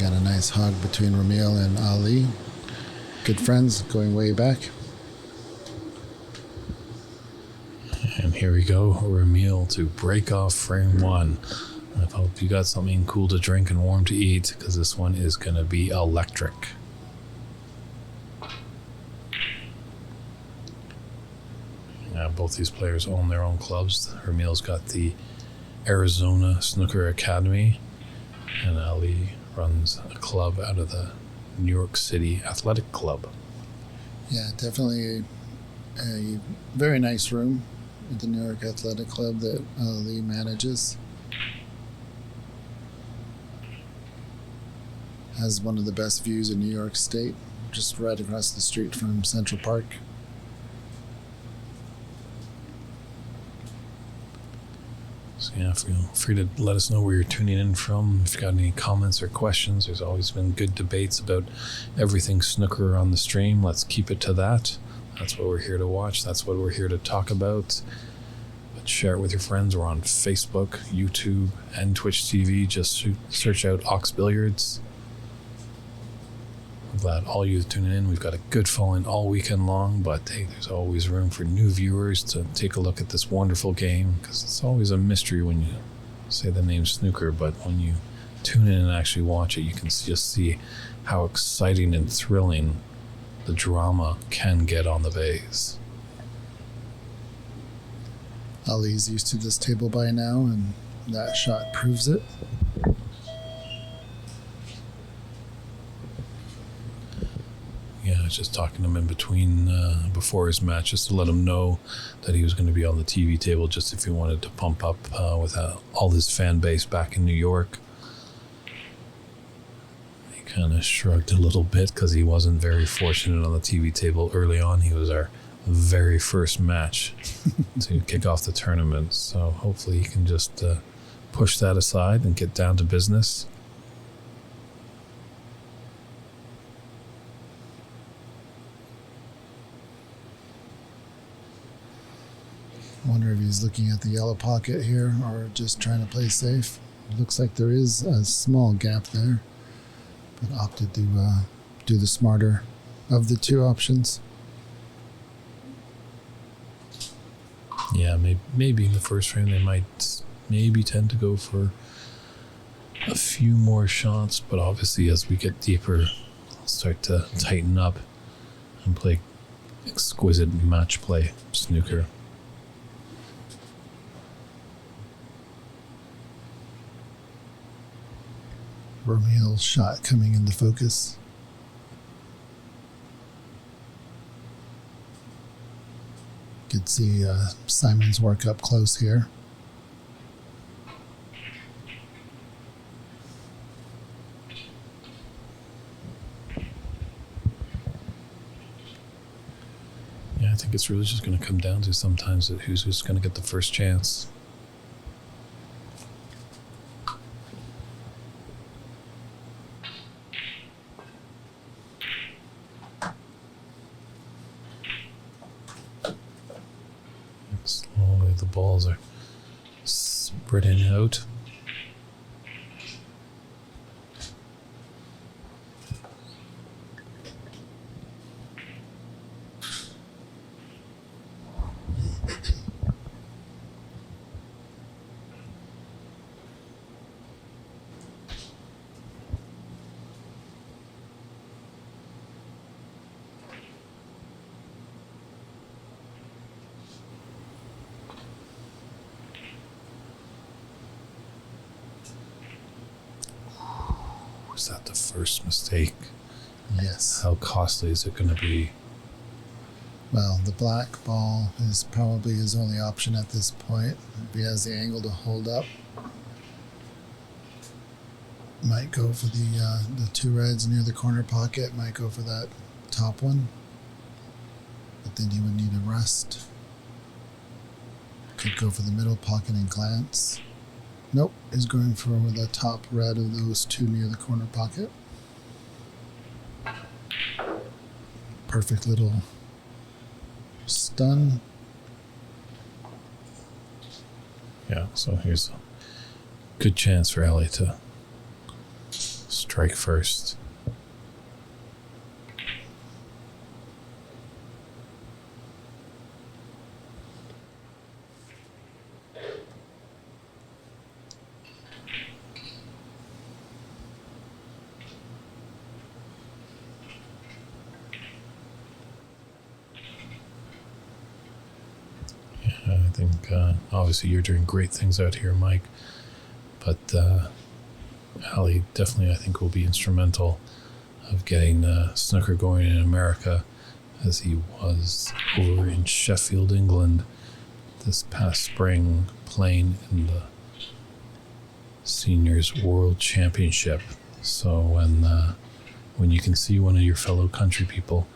Got a nice hug between Romil and Ali. Good friends going way back. And here we go, Romil to break off frame one. I hope you got something cool to drink and warm to eat, because this one is going to be electric. Both these players own their own clubs. Romil's got the Arizona Snooker Academy, and Ali runs a club out of the New York City Athletic Club. Yeah, definitely a very nice room at the New York Athletic Club that Ali manages. Has one of the best views in New York State, just right across the street from Central Park. So yeah, feel free to let us know where you're tuning in from. If you've got any comments or questions, there's always been good debates about everything snooker on the stream. Let's keep it to that. That's what we're here to watch. That's what we're here to talk about. But share it with your friends. We're on Facebook, YouTube, and Twitch TV. Just search out Ox Billiards. I'm glad all you tuning in. We've got a good following all weekend long, but hey, there's always room for new viewers to take a look at this wonderful game, because it's always a mystery when you say the name snooker, but when you tune in and actually watch it, you can just see how exciting and thrilling the drama can get on the bays. Ali's used to this table by now, and that shot proves it. Yeah, I was just talking to him in between, before his match, just to let him know that he was going to be on the TV table, just if he wanted to pump up with all his fan base back in New York. He kind of shrugged a little bit because he wasn't very fortunate on the TV table early on. He was our very first match to kick off the tournament, so hopefully he can just push that aside and get down to business. I wonder if he's looking at the yellow pocket here or just trying to play safe. It looks like there is a small gap there, but opted to do the smarter of the two options. Yeah, maybe in the first frame they might maybe tend to go for a few more shots, but obviously as we get deeper, I'll start to tighten up and play exquisite match play snooker. Romil's shot coming into focus. Could see Simon's work up close here. Yeah, I think it's really just going to come down to sometimes who's going to get the first chance. Slowly the balls are spreading out. Was that the first mistake? Yes. How costly is it going to be? Well, the black ball is probably his only option at this point. If he has the angle to hold up, might go for the two reds near the corner pocket, might go for that top one. But then he would need a rest. Could go for the middle pocket and glance. Nope, he's going for the top red of those two near the corner pocket. Perfect little stun. Yeah, so here's a good chance for Ali to strike first. I think obviously you're doing great things out here, Mike, but Ali definitely, I think, will be instrumental of getting snooker going in America, as he was over in Sheffield, England this past spring, playing in the Seniors World Championship. So when you can see one of your fellow country people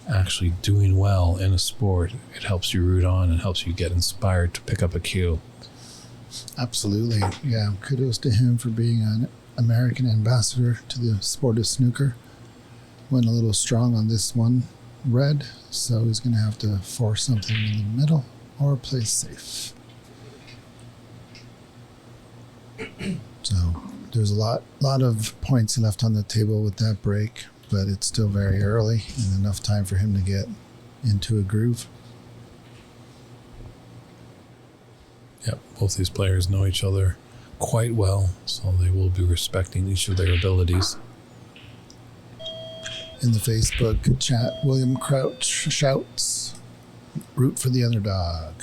actually doing well in a sport, it helps you root on and helps you get inspired to pick up a cue. Absolutely. Yeah, kudos to him for being an American ambassador to the sport of snooker. Went a little strong on this one, red, so he's going to have to force something in the middle or play safe. So there's a lot of points left on the table with that break, but it's still very early and enough time for him to get into a groove. Yep, both these players know each other quite well, so they will be respecting each of their abilities. In the Facebook chat, William Crouch shouts, "Root for the underdog,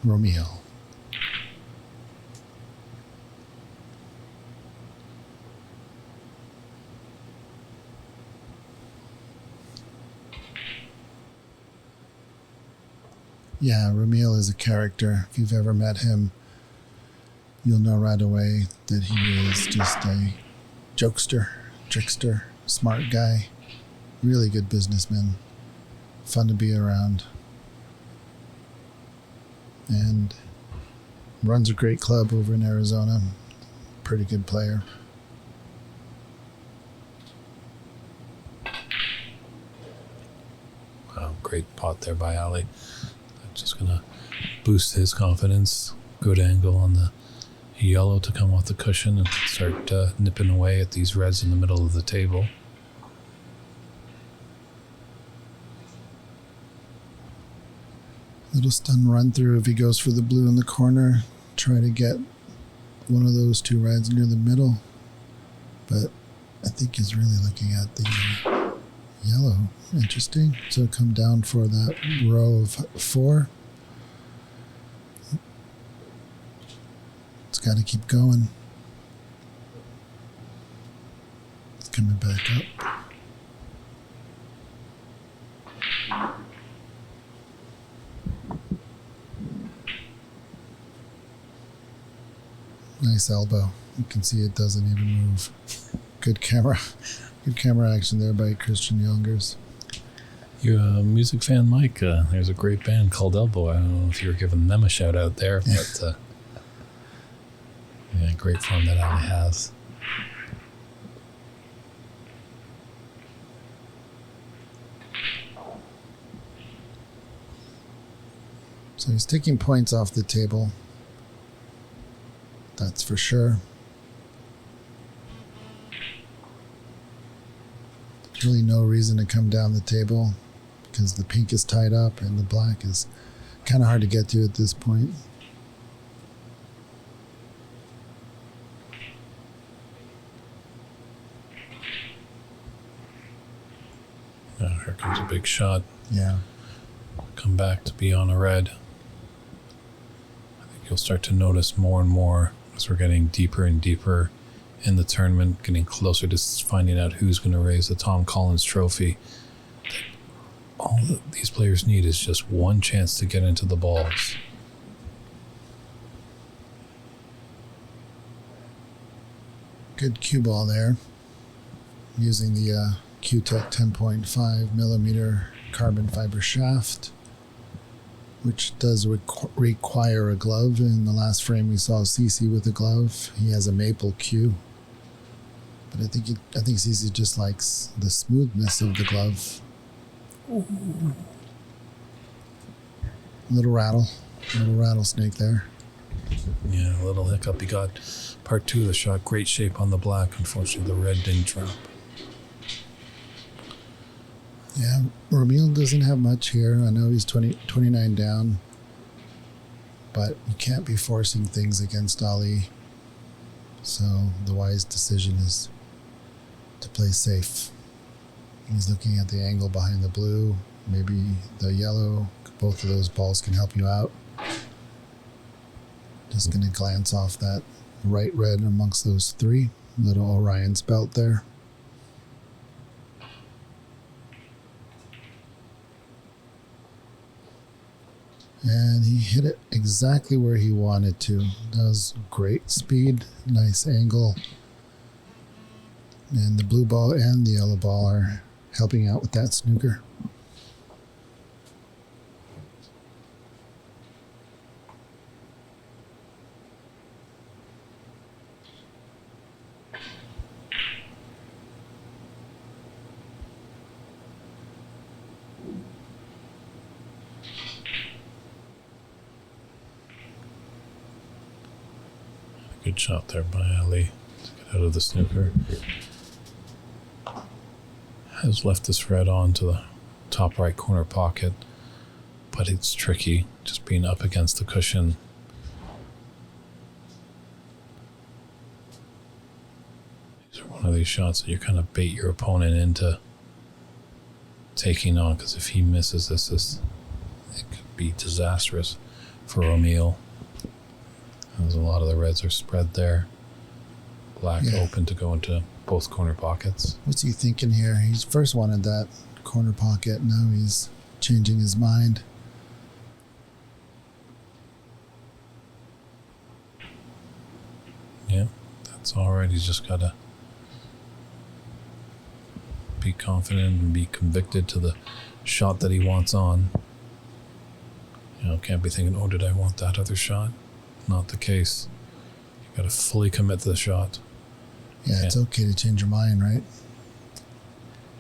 Romil." Yeah, Romil is a character. If you've ever met him, you'll know right away that he is just a jokester, trickster, smart guy, really good businessman, fun to be around, and runs a great club over in Arizona. Pretty good player. Wow, great pot there by Ali. Just going to boost his confidence. Good angle on the yellow to come off the cushion and start nipping away at these reds in the middle of the table. Little stun run through if he goes for the blue in the corner. Try to get one of those two reds near the middle. But I think he's really looking at the yellow. Interesting. So come down for that row of 4. It's got to keep going. It's coming back up. Nice elbow. You can see it doesn't even move. Good camera action there by Christian Youngers. You're a music fan, Mike. There's a great band called Elbow. I don't know if you were giving them a shout out there, but yeah, great form that Ali has. So he's taking points off the table. That's for sure. There's really no reason to come down the table because the pink is tied up and the black is kind of hard to get to at this point. Oh, here comes a big shot. Yeah. Come back to be on a red. I think you'll start to notice more and more as we're getting deeper and deeper in the tournament, getting closer to finding out who's going to raise the Tom Collins Trophy. All that these players need is just one chance to get into the balls. Good cue ball there. Using the Q-Tech 10.5 millimeter carbon fiber shaft, which does require a glove. In the last frame we saw Cece with a glove. He has a maple cue. But I think Cece just likes the smoothness of the glove. Ooh. Little rattlesnake there. Yeah, a little hiccup. He got part 2 of the shot. Great shape on the black. Unfortunately, the red didn't drop. Yeah, Romil doesn't have much here. I know he's 29 down, but you can't be forcing things against Ali. So the wise decision is to play safe. He's looking at the angle behind the blue, maybe the yellow. Both of those balls can help you out. Just going to glance off that right red amongst those 3. Little Orion's belt there. And he hit it exactly where he wanted to. That was great speed, nice angle. And the blue ball and the yellow ball are helping out with that snooker. Good shot there by Ali to get out of the snooker. Has left this red on to the top right corner pocket, but it's tricky just being up against the cushion. These are one of these shots that you kind of bait your opponent into taking on, because if he misses this, it could be disastrous for Romil. As a lot of the reds are spread there. Black open to go into both corner pockets. What's he thinking here? He's first wanted that corner pocket. Now he's changing his mind. Yeah, that's all right. He's just got to be confident and be convicted to the shot that he wants on. You know, can't be thinking, oh, did I want that other shot? Not the case. You got to fully commit to the shot. Yeah, it's okay to change your mind, right?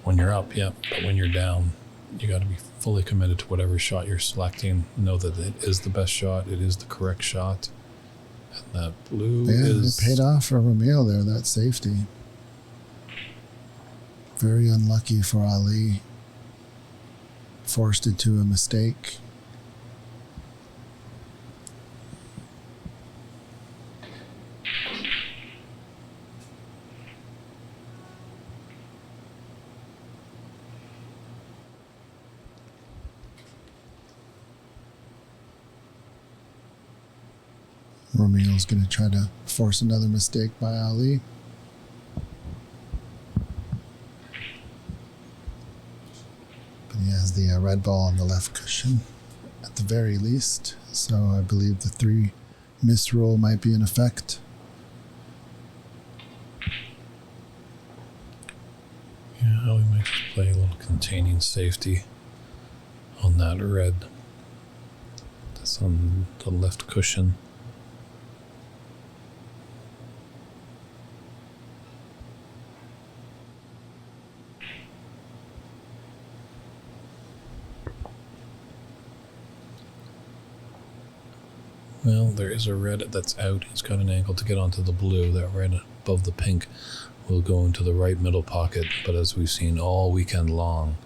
When you're up, yeah. But when you're down, you got to be fully committed to whatever shot you're selecting. Know that it is the best shot. It is the correct shot. And that blue is... it paid off for Romil there, that safety. Very unlucky for Ali. Forced into a mistake. Romil's going to try to force another mistake by Ali. But he has the red ball on the left cushion at the very least. So I believe the 3 miss rule might be in effect. Yeah, we might just play a little containing safety on that red. That's on the left cushion. Well, there is a red that's out. He's got an angle to get onto the blue. That red above the pink will go into the right middle pocket. But as we've seen all weekend long,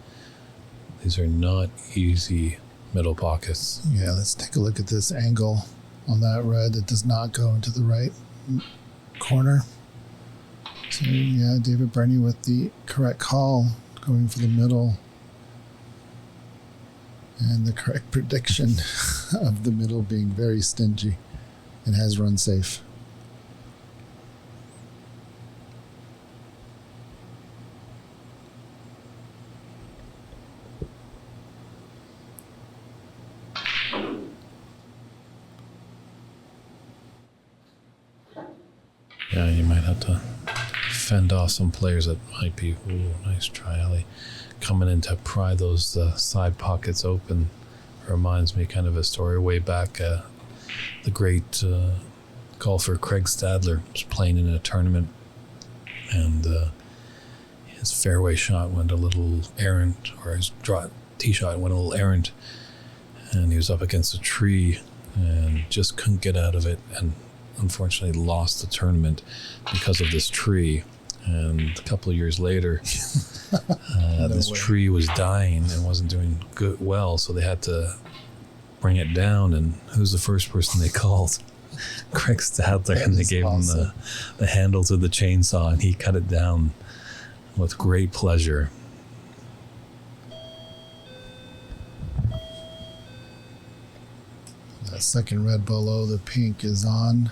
these are not easy middle pockets. Yeah, let's take a look at this angle on that red. It does not go into the right corner. So, yeah, David Burney with the correct call, going for the middle. And the correct prediction of the middle being very stingy and has run safe. Yeah, you might have to fend off some players that might be, ooh, nice try, Ali. Coming in to pry those side pockets open. Reminds me kind of a story way back. The great golfer Craig Stadler was playing in a tournament, and his fairway shot went a little errant, or his tee shot went a little errant, and he was up against a tree, and just couldn't get out of it, and unfortunately lost the tournament because of this tree. And a couple of years later, this tree was dying and wasn't doing well, so they had to bring it down. And who's the first person they called? Craig Stadler, and they gave him the handle to the chainsaw, and he cut it down with great pleasure. That second red below the pink is on.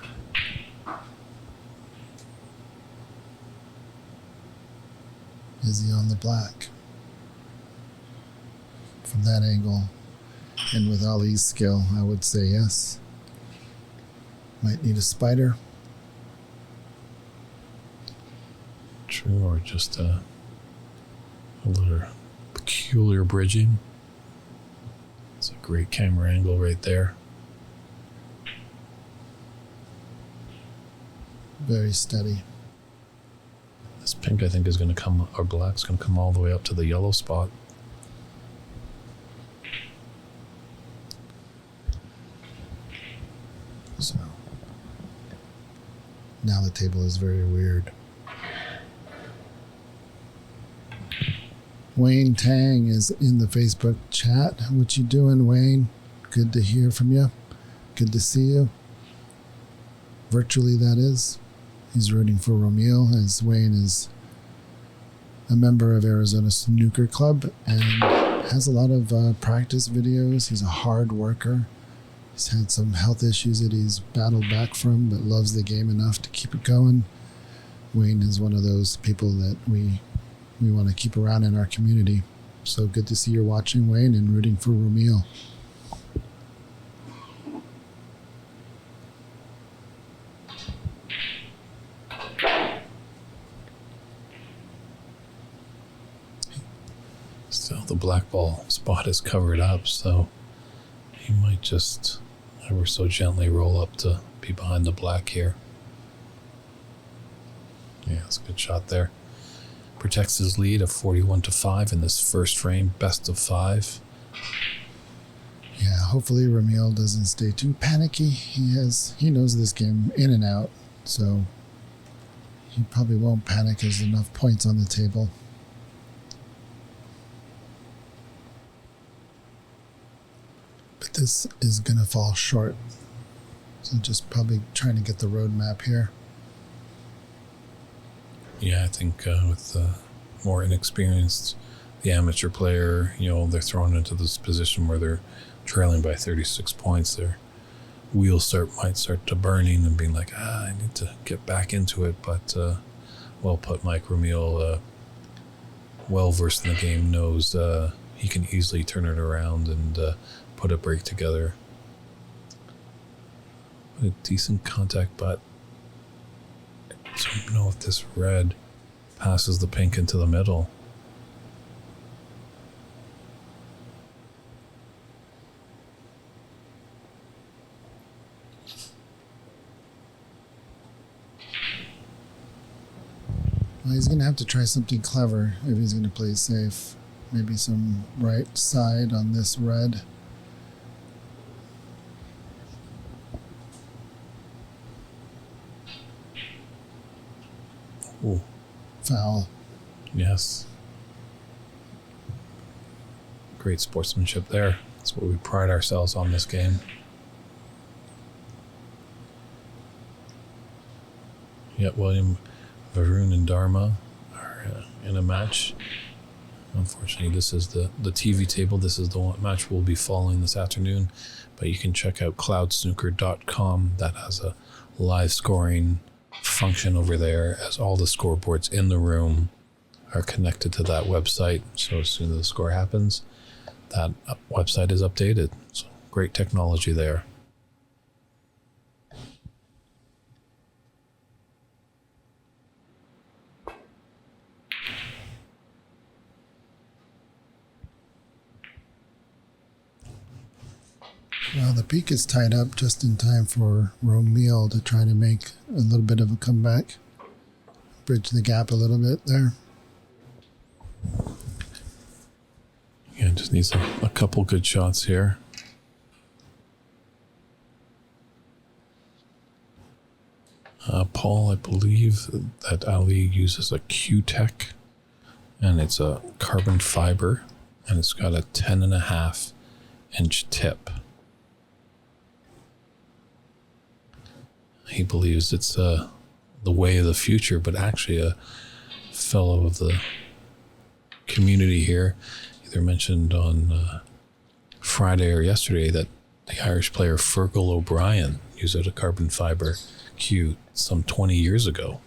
Is he on the black? From that angle, and with Ali's skill, I would say yes. Might need a spider. True, or just a little peculiar bridging. It's a great camera angle right there. Very steady. This pink, I think, is going to come, or black's going to come all the way up to the yellow spot. So now the table is very weird. Wayne Tang is in the Facebook chat. What you doing, Wayne? Good to hear from you. Good to see you. Virtually, that is. He's rooting for Romil, as Wayne is a member of Arizona Snooker Club and has a lot of practice videos. He's a hard worker. He's had some health issues that he's battled back from, but loves the game enough to keep it going. Wayne is one of those people that we want to keep around in our community. So good to see you're watching, Wayne, and rooting for Romil. Still, the black ball spot is covered up, so he might just ever so gently roll up to be behind the black here. Yeah, it's a good shot there. Protects his lead of 41-5 in this first frame, best of 5. Yeah, hopefully Romil doesn't stay too panicky. He knows this game in and out, so he probably won't panic. There's enough points on the table. But this is going to fall short. So just probably trying to get the roadmap here. Yeah, I think with the more inexperienced, the amateur player, they're thrown into this position where they're trailing by 36 points. Their wheels might start to burning and being like, I need to get back into it. But well put, Mike. Romil, well versed in the game, knows he can easily turn it around and put a break together. A decent contact, but I don't know if this red passes the pink into the middle. Well, he's going to have to try something clever if he's going to play safe. Maybe some right side on this red. Ooh. Foul. Yes. Great sportsmanship there. That's what we pride ourselves on this game. Yet William, Varun, and Dharma are in a match. Unfortunately, this is the TV table. This is the one match we'll be following this afternoon. But you can check out cloudsnooker.com. That has a live scoring function over there, as all the scoreboards in the room are connected to that website. So as soon as the score happens, that website is updated. So great technology there. Well, the peak is tied up just in time for Romil to try to make a little bit of a comeback. Bridge the gap a little bit there. Yeah, just needs a couple good shots here. Paul, I believe that Ali uses a Q-Tech, and it's a carbon fiber, and it's got a 10.5-inch tip. He believes it's the way of the future, but actually a fellow of the community here either mentioned on Friday or yesterday that the Irish player Fergal O'Brien used a carbon fiber cue some 20 years ago.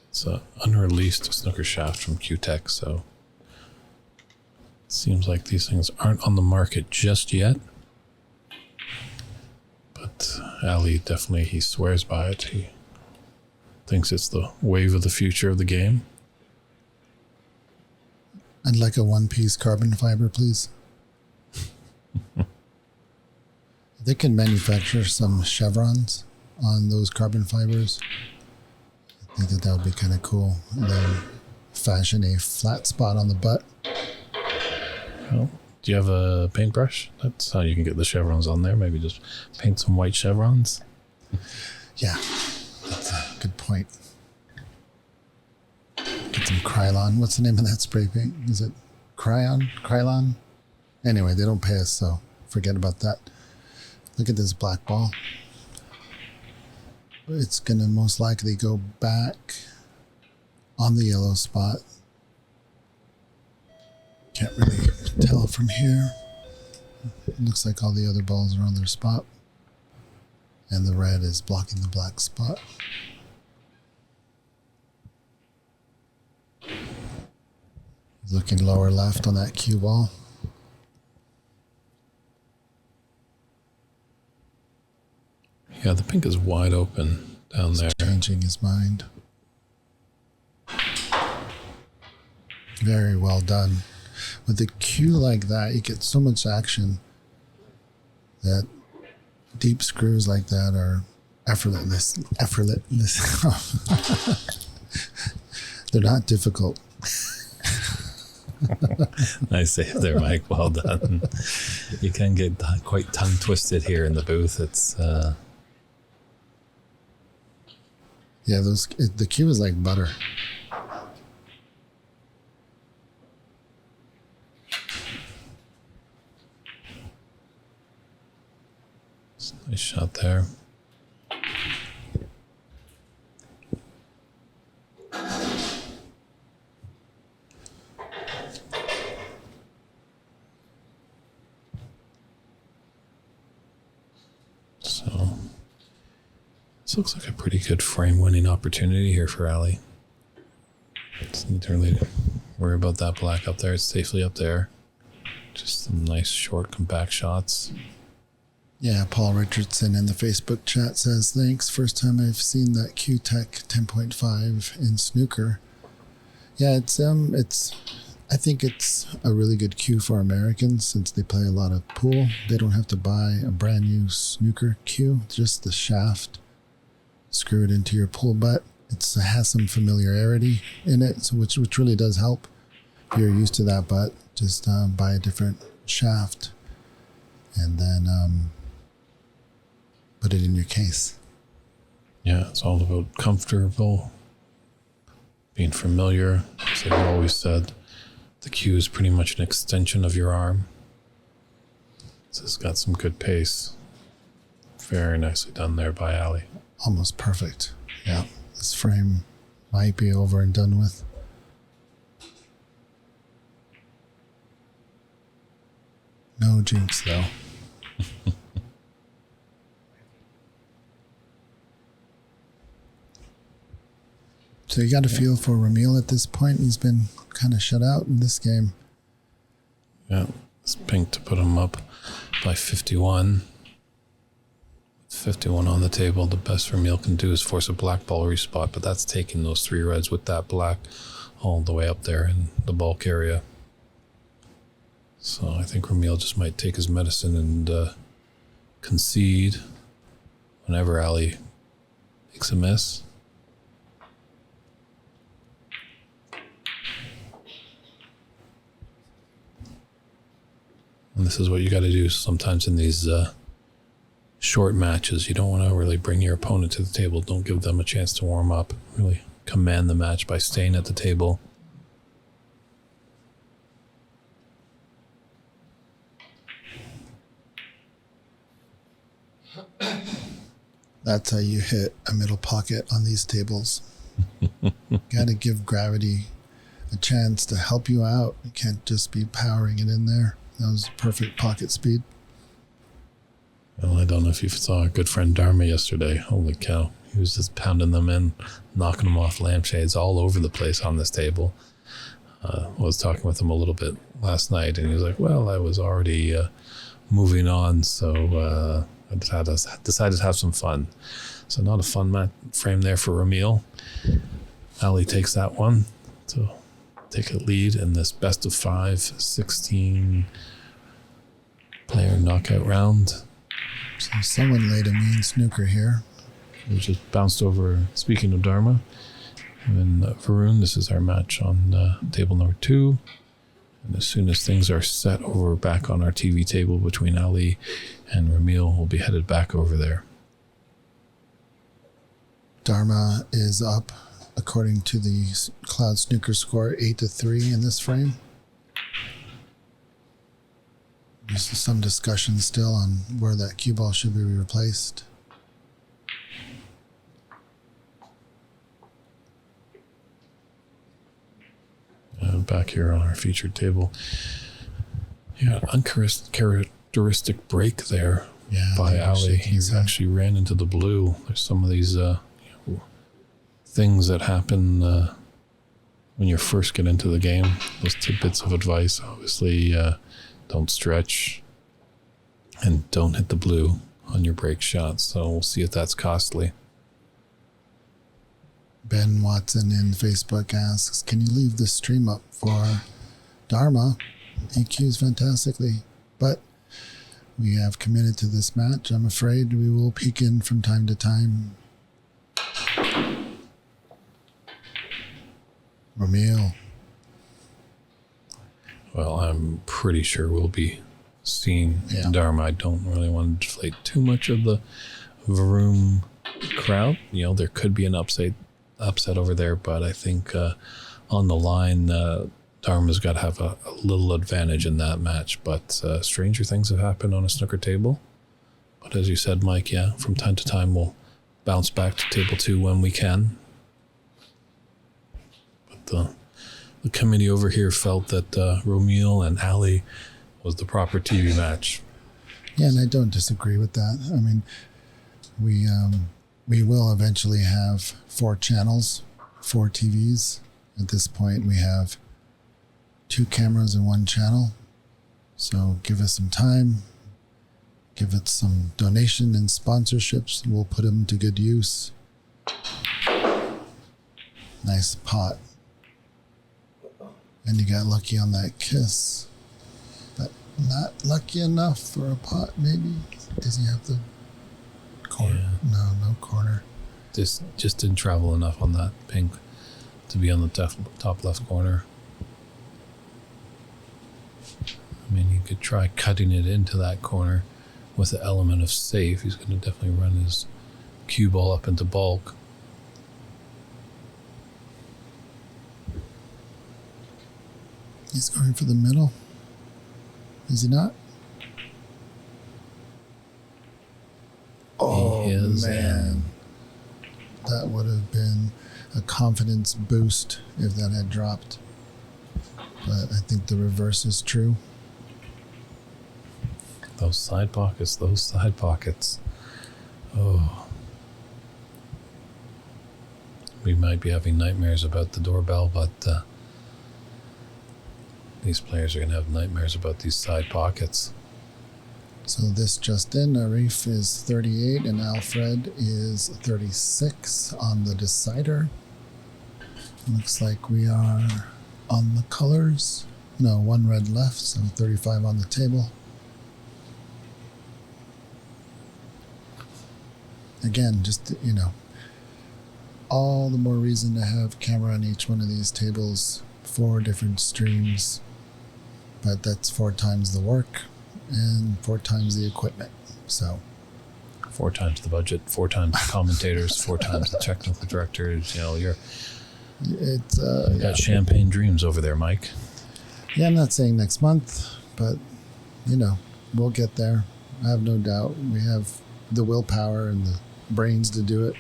It's an unreleased snooker shaft from Q-Tech, so it seems like these things aren't on the market just yet. But Ali definitely, he swears by it. He thinks it's the wave of the future of the game. I'd like a one-piece carbon fiber, please. They can manufacture some chevrons on those carbon fibers. I think that would be kind of cool. And then fashion a flat spot on the butt. Well, do you have a paintbrush? That's how you can get the chevrons on there. Maybe just paint some white chevrons. Yeah, that's a good point. Get some Krylon. What's the name of that spray paint? Is it Krylon? Anyway, they don't pay us, so forget about that. Look at this black ball. It's going to most likely go back on the yellow spot. Can't really tell from here. It looks like all the other balls are on their spot. And the red is blocking the black spot. He's looking lower left on that cue ball. Yeah, the pink is wide open down there. He's changing his mind. Very well done. With a cue like that, you get so much action that deep screws like that are effortless. They're not difficult. Nice save there, Mike. Well done. You can get quite tongue twisted here in the booth. It's yeah, the cue is like butter. nice shot there. So this looks like a pretty good frame-winning opportunity here for Ali. Just need to really worry about that black up there. It's safely up there. Just some nice short compact shots. Yeah, Paul Richardson in the Facebook chat says, thanks. First time I've seen that Q-Tech 10.5 in snooker. Yeah, I think it's a really good cue for Americans since they play a lot of pool. They don't have to buy a brand new snooker cue, just the shaft. Screw it into your pool butt. It has some familiarity in it, so which really does help. If you're used to that butt, just buy a different shaft and then put it in your case. Yeah, it's all about comfortable, being familiar. As I've always said, the cue is pretty much an extension of your arm. So it's got some good pace. Very nicely done there by Ali. Almost perfect. Yeah, this frame might be over and done with. No jinx, though. So you got a feel for Romil at this point. He's been kind of shut out in this game. Yeah, it's pink to put him up by 51. 51 on the table. The best Romil can do is force a black ball respot, but that's taking those three reds with that black all the way up there in the bulk area. So I think Romil just might take his medicine and concede whenever Ali makes a miss. And this is what you got to do sometimes in these short matches. You don't want to really bring your opponent to the table. Don't give them a chance to warm up. Really command the match by staying at the table. That's how you hit a middle pocket on these tables. Got to give gravity a chance to help you out. You can't just be powering it in there. That was perfect pocket speed. Well, I don't know if you saw our good friend Dharma yesterday. Holy cow. He was just pounding them in, knocking them off lampshades all over the place on this table. I was talking with him a little bit last night, and he was like, well, I was already moving on, so I decided to have some fun. So not a fun frame there for Romil. Ali takes that one to take a lead in this best of 5, 16 player knockout round. So someone laid a mean snooker here. We just bounced over, speaking of Dharma, and Varun, this is our match on table number 2. And as soon as things are set over back on our TV table between Ali and Romil, we'll be headed back over there. Dharma is up, according to the Cloud Snooker score, 8-3 in this frame. There's some discussion still on where that cue ball should be replaced. Back here on our featured table. Yeah, uncharacteristic break there by Ali. He actually ran into the blue. There's some of these things that happen when you first get into the game. Those tidbits of advice, obviously, don't stretch and don't hit the blue on your break shots. So we'll see if that's costly. Ben Watson in Facebook asks, can you leave the stream up for Dharma? He cues fantastically, but we have committed to this match. I'm afraid we will peek in from time to time. Romil. Well, I'm pretty sure we'll be seeing Dharma. I don't really want to deflate too much of the Varun crowd. You know, there could be an upset over there, but I think on the line, Dharma's got to have a little advantage in that match. But stranger things have happened on a snooker table. But as you said, Mike, yeah, from time to time we'll bounce back to table 2 when we can. But the committee over here felt that Romil and Ali was the proper TV match. Yeah, and I don't disagree with that. I mean, we will eventually have 4 channels, 4 TVs. At this point, we have 2 cameras and 1 channel. So give us some time. Give it some donation and sponsorships. And we'll put them to good use. Nice pot. And you got lucky on that kiss. But not lucky enough for a pot, maybe. Does he have the corner? Yeah. No corner. Just didn't travel enough on that pink to be on the top left corner. I mean, you could try cutting it into that corner with the element of safe. He's going to definitely run his cue ball up into bulk. He's going for the middle. Is he not? Oh, man. That would have been a confidence boost if that had dropped. But I think the reverse is true. Those side pockets. Oh. We might be having nightmares about the doorbell, but these players are going to have nightmares about these side pockets. So this just in, Arif is 38 and Alfred is 36 on the decider. Looks like we are on the colors. No, 1 red left, so 35 on the table. Again, just, all the more reason to have camera on each one of these tables, 4 different streams, but that's 4 times the work. and 4 times the equipment. So 4 times the budget, 4 times the commentators, 4 times the technical directors. You know, you got champagne dreams over there, Mike. Yeah, I'm not saying next month, but you know, we'll get there. I have no doubt. We have the willpower and the brains to do it.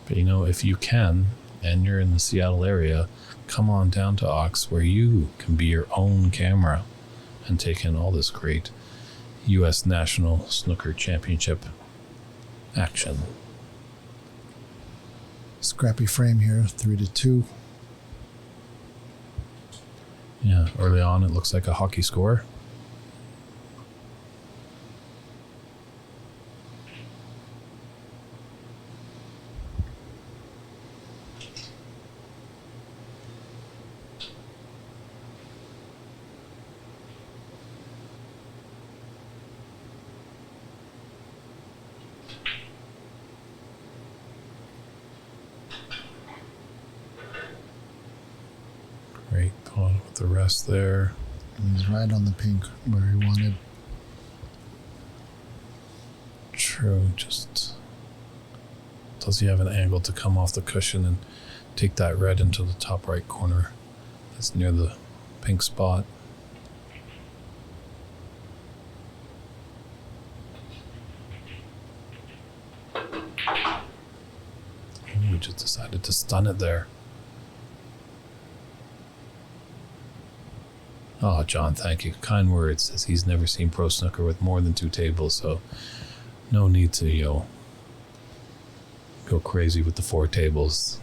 But you know, if you can, and you're in the Seattle area, come on down to Ox, where you can be your own camera and take in all this great U.S. National Snooker Championship action. Scrappy frame here, 3-2. Yeah, early on it looks like a hockey score. Great pawn with the rest there. And he's right on the pink where he wanted. True, just does he have an angle to come off the cushion and take that red into the top right corner? That's near the pink spot. We just decided to stun it there. Oh, John, thank you. Kind words. Says he's never seen pro snooker with more than 2 tables, so no need to, go crazy with the 4 tables.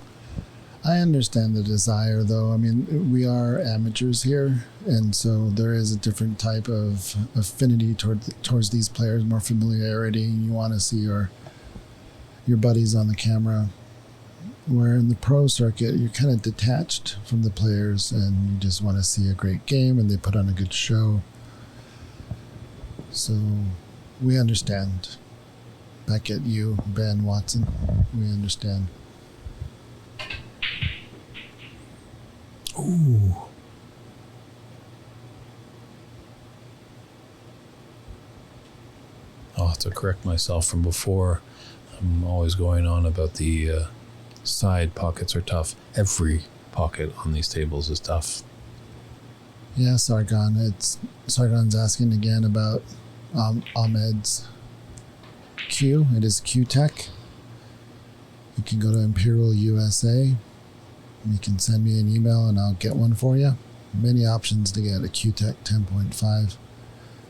I understand the desire, though. I mean, we are amateurs here, and so there is a different type of affinity towards these players, more familiarity. You want to see your buddies on the camera. Where in the pro circuit, you're kind of detached from the players and you just want to see a great game and they put on a good show. So we understand. Back at you, Ben Watson. We understand. Ooh. I'll have to correct myself from before. I'm always going on about the side pockets are tough. Every pocket on these tables is tough. Yeah, Sargon. Sargon's asking again about Ahmed's Q. It is Q-Tech. You can go to Imperial USA. You can send me an email and I'll get one for you. Many options to get a Q-Tech 10.5.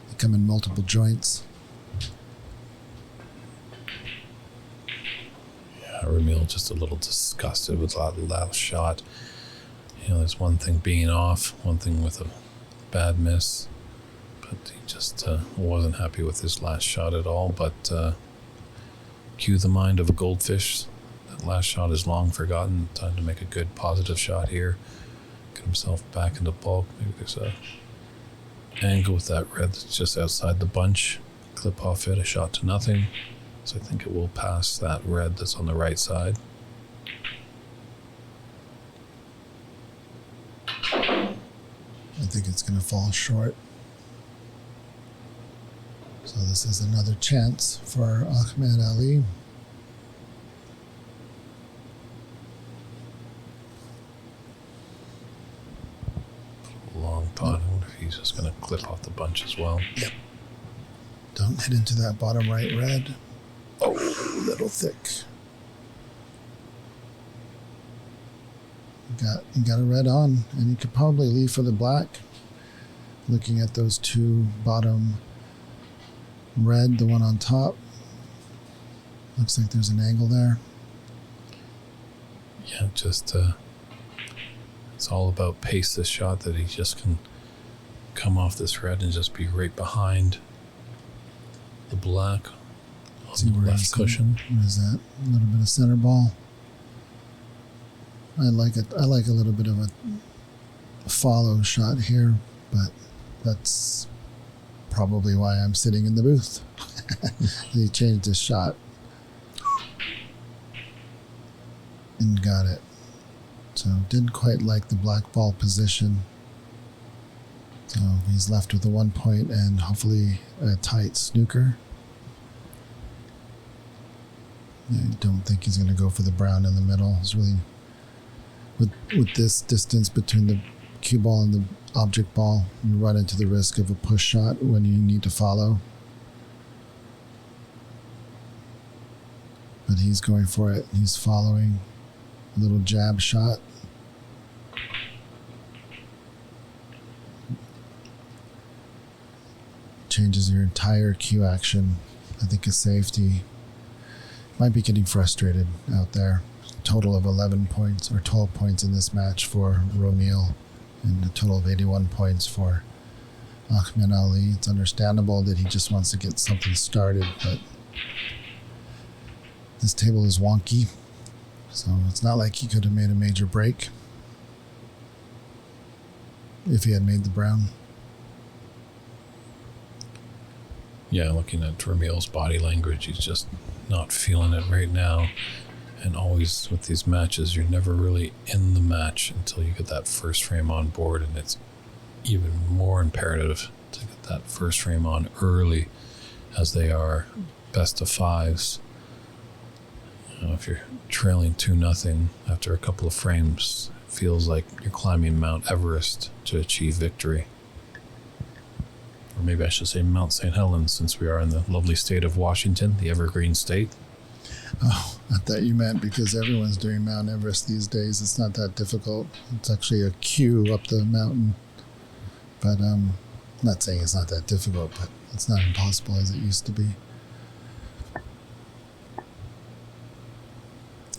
They come in multiple joints. Romil just a little disgusted with that last shot. There's one thing being off, one thing with a bad miss, but he just wasn't happy with his last shot at all. But cue the mind of a goldfish. That last shot is long forgotten. Time to make a good positive shot here. Get himself back into bulk. Maybe there's a angle with that red that's just outside the bunch. Clip off it, a shot to nothing. So I think it will pass that red that's on the right side. I think it's going to fall short. So this is another chance for Ahmed Ali. Long pot. I wonder if he's just going to clip off the bunch as well. Yep. Don't hit into that bottom right red. Oh, a little thick. You got a red on, and you could probably leave for the black. Looking at those 2 bottom red, the one on top. Looks like there's an angle there. Yeah, just it's all about pace, this shot, that he just can come off this red and just be right behind the black. See where left cushion. What is that? A little bit of center ball. I like it. I like a little bit of a follow shot here, but that's probably why I'm sitting in the booth. He changed his shot and got it. So didn't quite like the black ball position. So So he's left with a 1 point and hopefully a tight snooker. I don't think he's going to go for the brown in the middle. It's really, with this distance between the cue ball and the object ball, you run into the risk of a push shot when you need to follow. But he's going for it. He's following a little jab shot. Changes your entire cue action. I think a safety. Might be getting frustrated out there. Total of 11 points or 12 points in this match for Romil, and a total of 81 points for Ahmed Ali. It's understandable that he just wants to get something started, but this table is wonky, so it's not like he could have made a major break if he had made the brown. Yeah, looking at Romil's body language, he's just not feeling it right now. And always with these matches, you're never really in the match until you get that first frame on board, and it's even more imperative to get that first frame on early, as they are best of fives. You know, if you're trailing 2-0 after a couple of frames, it feels like you're climbing Mount Everest to achieve victory. Or maybe I should say Mount St. Helens, since we are in the lovely state of Washington, the evergreen state. Oh, I thought you meant because everyone's doing Mount Everest these days. It's not that difficult. It's actually a queue up the mountain. But I'm not saying it's not that difficult, but it's not impossible as it used to be.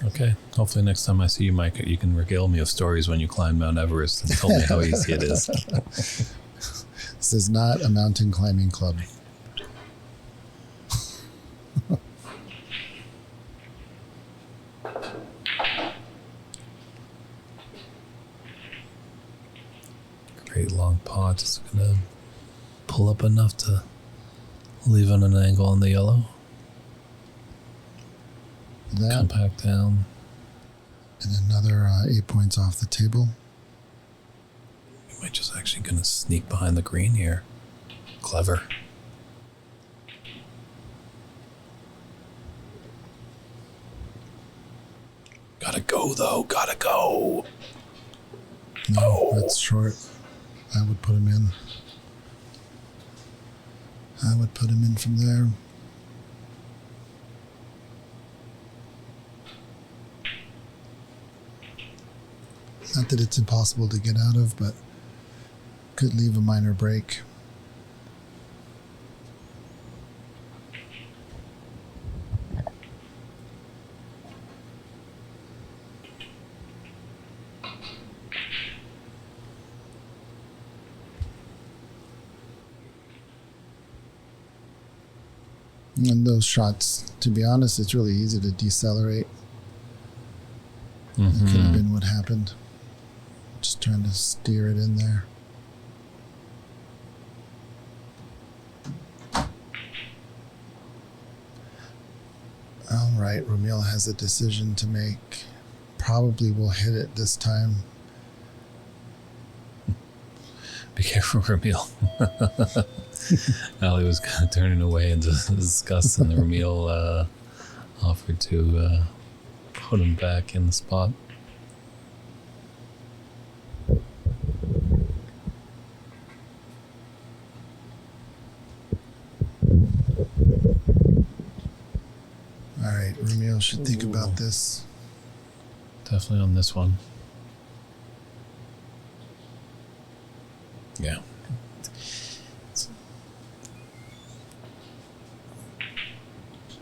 Okay. Hopefully next time I see you, Mike, you can regale me of stories when you climb Mount Everest and tell me how easy it is. This is not a mountain climbing club. Great long pot. It's going to pull up enough to leave on an angle on the yellow. That, come back down. And another 8 points off the table. We might just actually going to sneak behind the green here. Clever. Gotta go, though. Gotta go. No, that's short. I would put him in. I would put him in from there. Not that it's impossible to get out of, but could leave a minor break. And those shots, to be honest, it's really easy to decelerate. That could have been what happened. Just trying to steer it in there. All right, Romil has a decision to make. Probably will hit it this time. Be careful, Romil. Ali was kind of turning away in disgust, and Romil offered to put him back in the spot. All right, Romil should think about this. Definitely on this one. Yeah.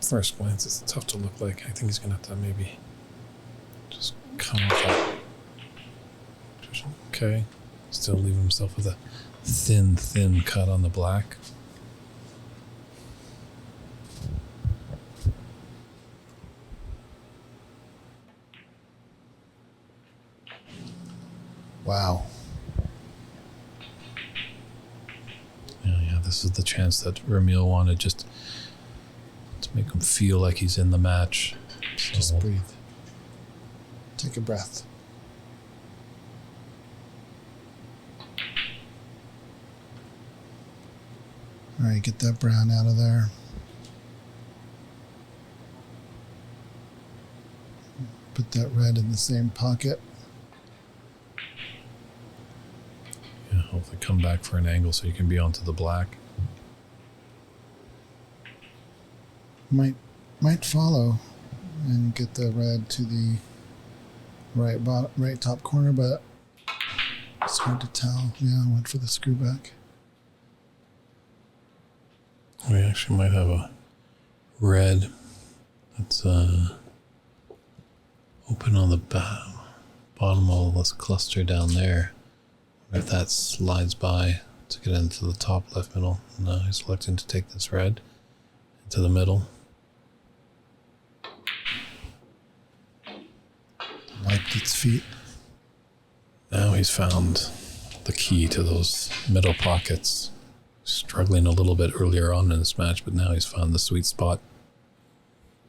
First glance, it's tough to look like. I think he's going to have to maybe just come off that. Okay. Still leave himself with a thin cut on the black. Wow. Yeah, this is the chance that Romil wanted, just to make him feel like he's in the match. So Just breathe. Take a breath. All right, get that brown out of there. Put that red in the same pocket. Yeah, hopefully come back for an angle so you can be onto the black. Might follow and get the red to the right top corner, but it's hard to tell. Yeah, I went for the screw back. We actually might have a red that's open on the bottom of this cluster down there. If that slides by to get into the top left middle. No, he's electing to take this red into the middle. Wiped its feet. Now he's found the key to those middle pockets. Struggling a little bit earlier on in this match, but now he's found the sweet spot.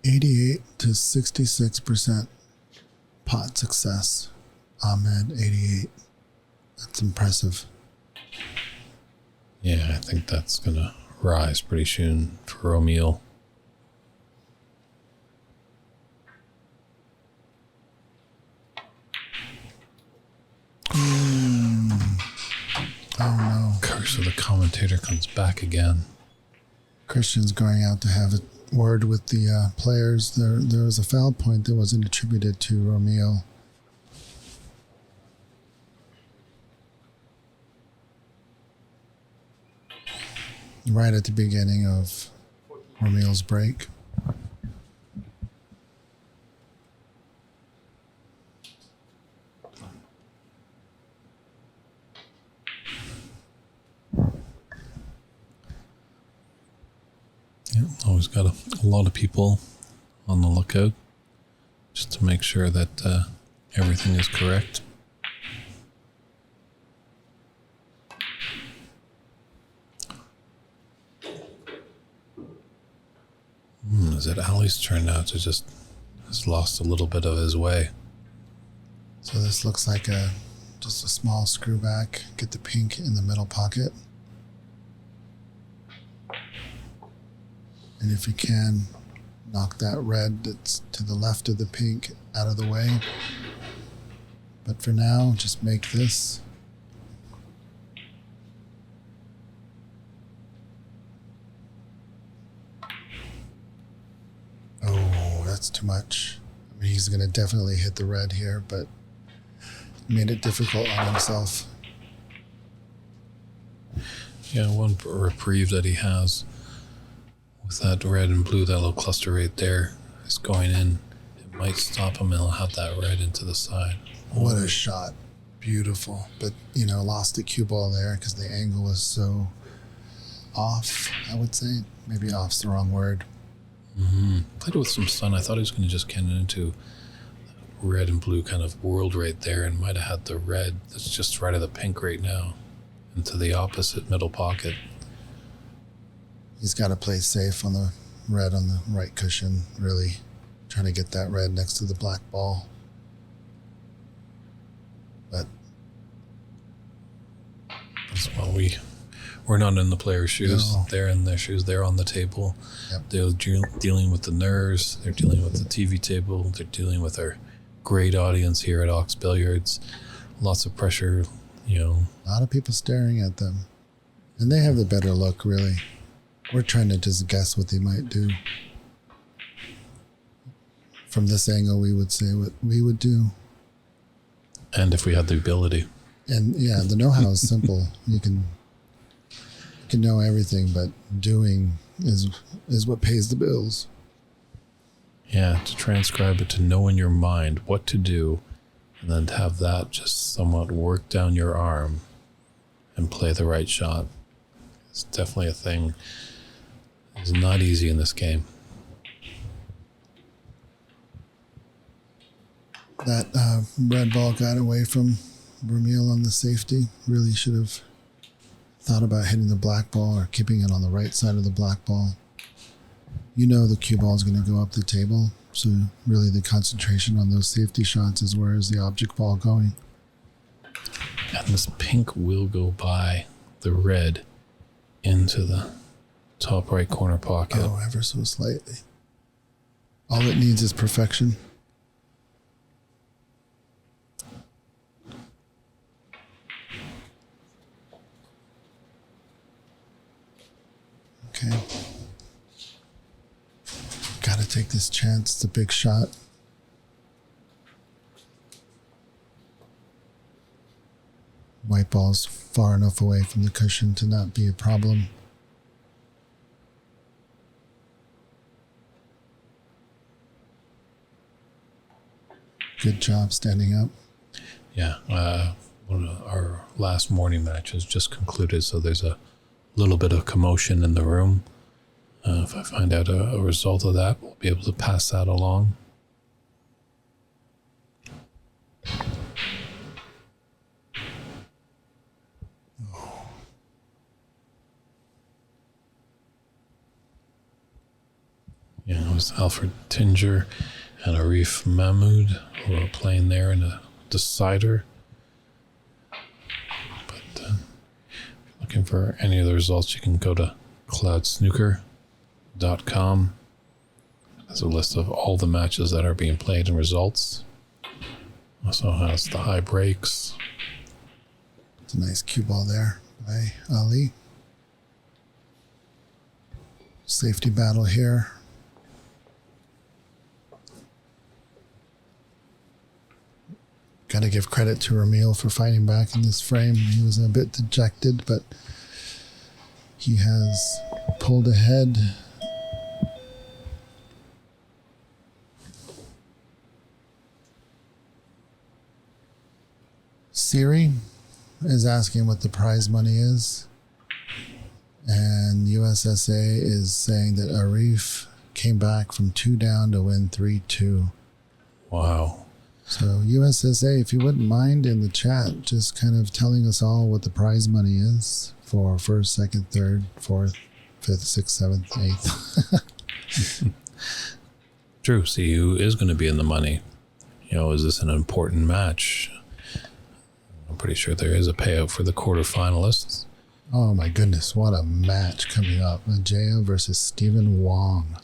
88 to 66% pot success. Ahmed, 88. That's impressive. Yeah, I think that's gonna rise pretty soon for Romil. Oh no. Curse of the commentator comes back again. Christian's going out to have a word with the players. There was a foul point that wasn't attributed to Romil. Right at the beginning of Romil's break. Yeah, always got a lot of people on the lookout just to make sure that everything is correct. Is it Ali's turn now to just has lost a little bit of his way? So this looks like just a small screw back. Get the pink in the middle pocket. And if you can, knock that red that's to the left of the pink out of the way. But for now, just make this. Oh, that's too much. I mean, he's going to definitely hit the red here, but he made it difficult on himself. Yeah, one reprieve that he has with that red and blue, that little cluster right there is going in. It might stop him and he'll have that red into the side. What a shot. Beautiful. But, lost the cue ball there because the angle was so off, I would say. Maybe off's the wrong word. Played it with some sun. I thought he was going to just get into red and blue kind of world right there and might have had the red that's just right of the pink right now into the opposite middle pocket. He's got to play safe on the red on the right cushion, really trying to get that red next to the black ball. But well, we're not in the player's shoes. No. They're in their shoes. They're on the table. Yep. They're dealing with the nerves. They're dealing with the TV table. They're dealing with our great audience here at Ox Billiards. Lots of pressure, a lot of people staring at them. And they have the better look, really. We're trying to just guess what they might do. From this angle, we would say what we would do. And if we had the ability. And yeah, the know-how is simple. You can know everything, but doing is what pays the bills. Yeah, to transcribe it, to know in your mind what to do, and then to have that just somewhat work down your arm and play the right shot. It's definitely a thing. It's not easy in this game. That red ball got away from Romil on the safety. Really should have thought about hitting the black ball or keeping it on the right side of the black ball. The cue ball is going to go up the table. So really the concentration on those safety shots is where is the object ball going. And this pink will go by the red into the Top right corner pocket. Oh, ever so slightly. All it needs is perfection. Okay. Gotta take this chance. It's a big shot. White ball's far enough away from the cushion to not be a problem. Good job standing up. Yeah, one of our last morning matches just concluded, so there's a little bit of commotion in the room. If I find out a result of that, we'll be able to pass that along. Yeah, it was Alfred Tinger and Arif Mahmoud who were playing there in a decider. But if you're looking for any of the results, you can go to cloudsnooker.com. There's a list of all the matches that are being played and results. Also has the high breaks. It's a nice cue ball there by Ali. Safety battle here. Got to give credit to Romil for fighting back in this frame. He was a bit dejected, but he has pulled ahead. Siri is asking what the prize money is. And USSA is saying that Arif came back from 2 down to win 3-2. Wow. So USSA, if you wouldn't mind in the chat, just kind of telling us all what the prize money is for first, second, third, fourth, fifth, sixth, seventh, eighth. True. See who is going to be in the money. Is this an important match? I'm pretty sure there is a payout for the quarterfinalists. Oh my goodness, what a match coming up. Najea versus Stephen Wong.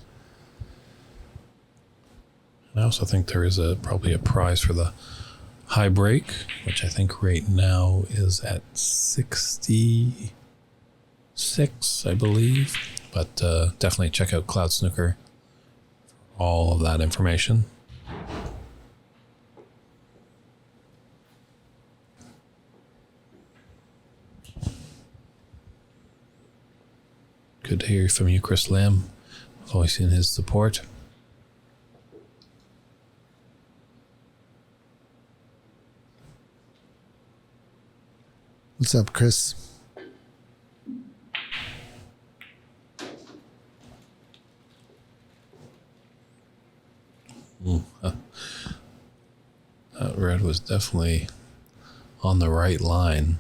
And I also think there is probably a prize for the high break, which I think right now is at 66, I believe. But definitely check out Cloud Snooker for all of that information. Good to hear from you, Chris Lamb, voicing his support. What's up, Chris? That red was definitely on the right line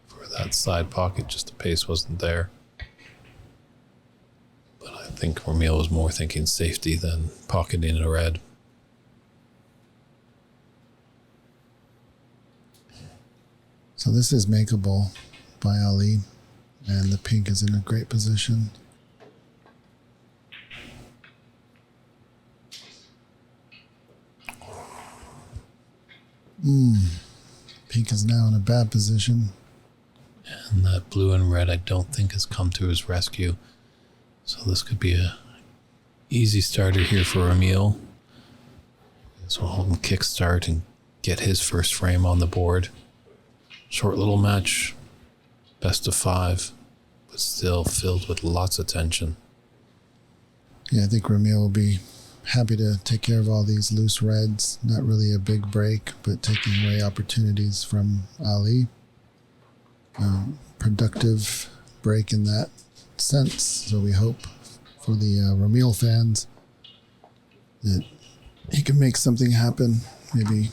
for that side pocket, just the pace wasn't there. But I think Romil was more thinking safety than pocketing a red. So this is makeable by Ali, and the pink is in a great position. Pink is now in a bad position. And that blue and red I don't think has come to his rescue. So this could be a easy starter here for Romil. So we'll hold him kickstart and get his first frame on the board. Short little match, best of 5, but still filled with lots of tension. Yeah, I think Romil will be happy to take care of all these loose reds. Not really a big break, but taking away opportunities from Ali. Productive break in that sense. So we hope for the Romil fans that he can make something happen. Maybe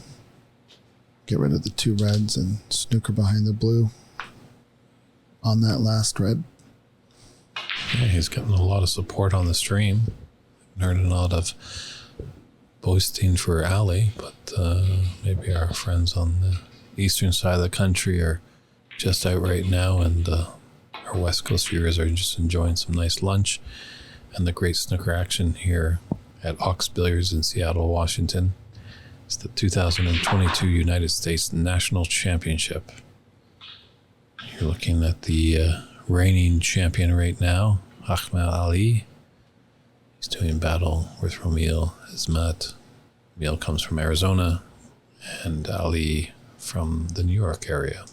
get rid of the 2 reds and snooker behind the blue on that last red. Yeah, he's getting a lot of support on the stream. Heard a lot of boasting for Ali, but maybe our friends on the eastern side of the country are just out right now and are our West Coast viewers are just enjoying some nice lunch and the great snooker action here at Ox Billiards in Seattle, Washington. It's the 2022 United States National Championship. You're looking at the reigning champion right now, Ahmed Ali. He's doing battle with Romil Azemat. Romil comes from Arizona, and Ali from the New York area.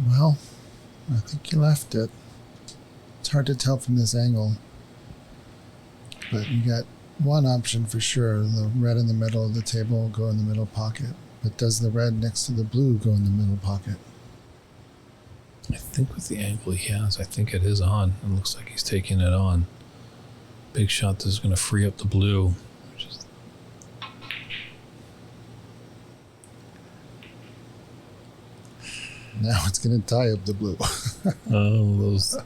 Well, I think you left it. It's hard to tell from this angle. But you got one option for sure. The red in the middle of the table will go in the middle pocket. But does the red next to the blue go in the middle pocket? I think with the angle he has, I think it is on. It looks like he's taking it on. Big shot that is going to free up the blue. Now it's going to tie up the blue. Oh, those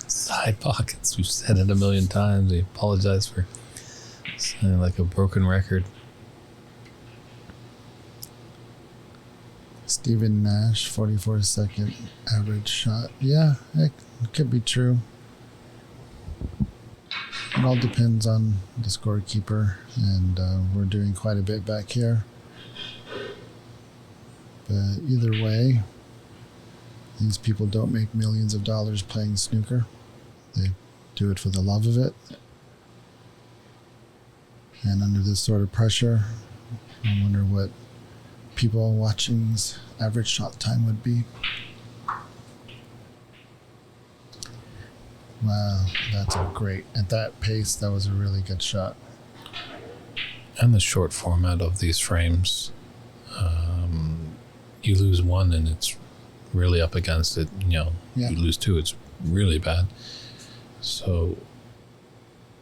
side pockets. We've said it a million times. I apologize for sounding like a broken record. Stephen Nash, 44-second average shot. Yeah, it could be true. It all depends on the scorekeeper, and we're doing quite a bit back here. But either way, these people don't make millions of dollars playing snooker. They do it for the love of it. And under this sort of pressure, I wonder what people watching's average shot time would be. Wow, that's a great, at that pace, that was a really good shot. And the short format of these frames, you lose one and it's really up against it. Yeah. You lose two, it's really bad. So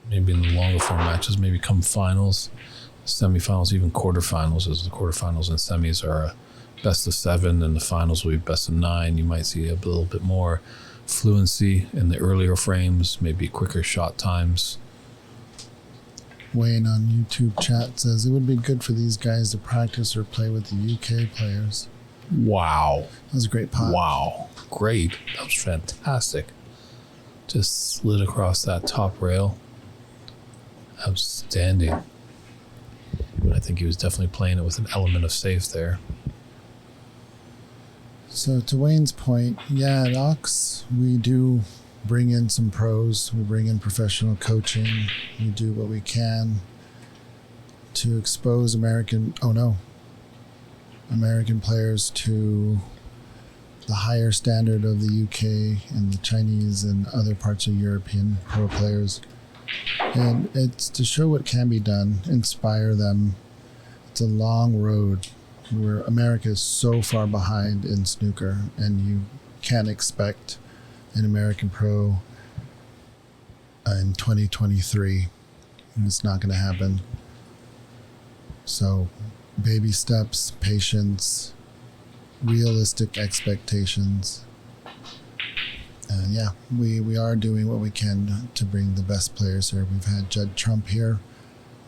maybe in the longer form matches, maybe come finals, semifinals, even quarterfinals, as the quarterfinals and semis are a best of 7 and the finals will be best of 9. You might see a little bit more fluency in the earlier frames, maybe quicker shot times. Wayne on YouTube chat says it would be good for these guys to practice or play with the UK players. Wow. That was a great pot. Wow. Great. That was fantastic. Just slid across that top rail. Outstanding. But I think he was definitely playing it with an element of safe there. So to Wayne's point, yeah, at Ox, we do bring in some pros. We bring in professional coaching. We do what we can to expose American players to the higher standard of the UK and the Chinese and other parts of European pro players. And it's to show what can be done, inspire them. It's a long road where America is so far behind in snooker, and you can't expect an American pro in 2023. And it's not going to happen. So baby steps, patience, realistic expectations. And yeah, we are doing what we can to bring the best players here. We've had Judd Trump here.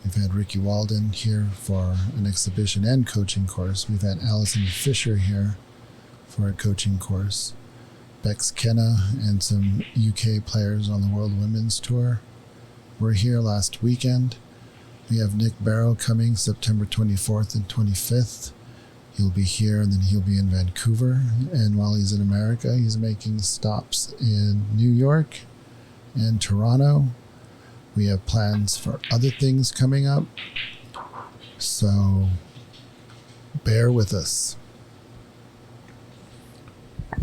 We've had Ricky Walden here for an exhibition and coaching course. We've had Alison Fisher here for a coaching course. Bex Kenna and some UK players on the World Women's Tour were here last weekend. We have Nick Barrow coming September 24th and 25th. He'll be here and then he'll be in Vancouver. And while he's in America, he's making stops in New York and Toronto. We have plans for other things coming up. So bear with us.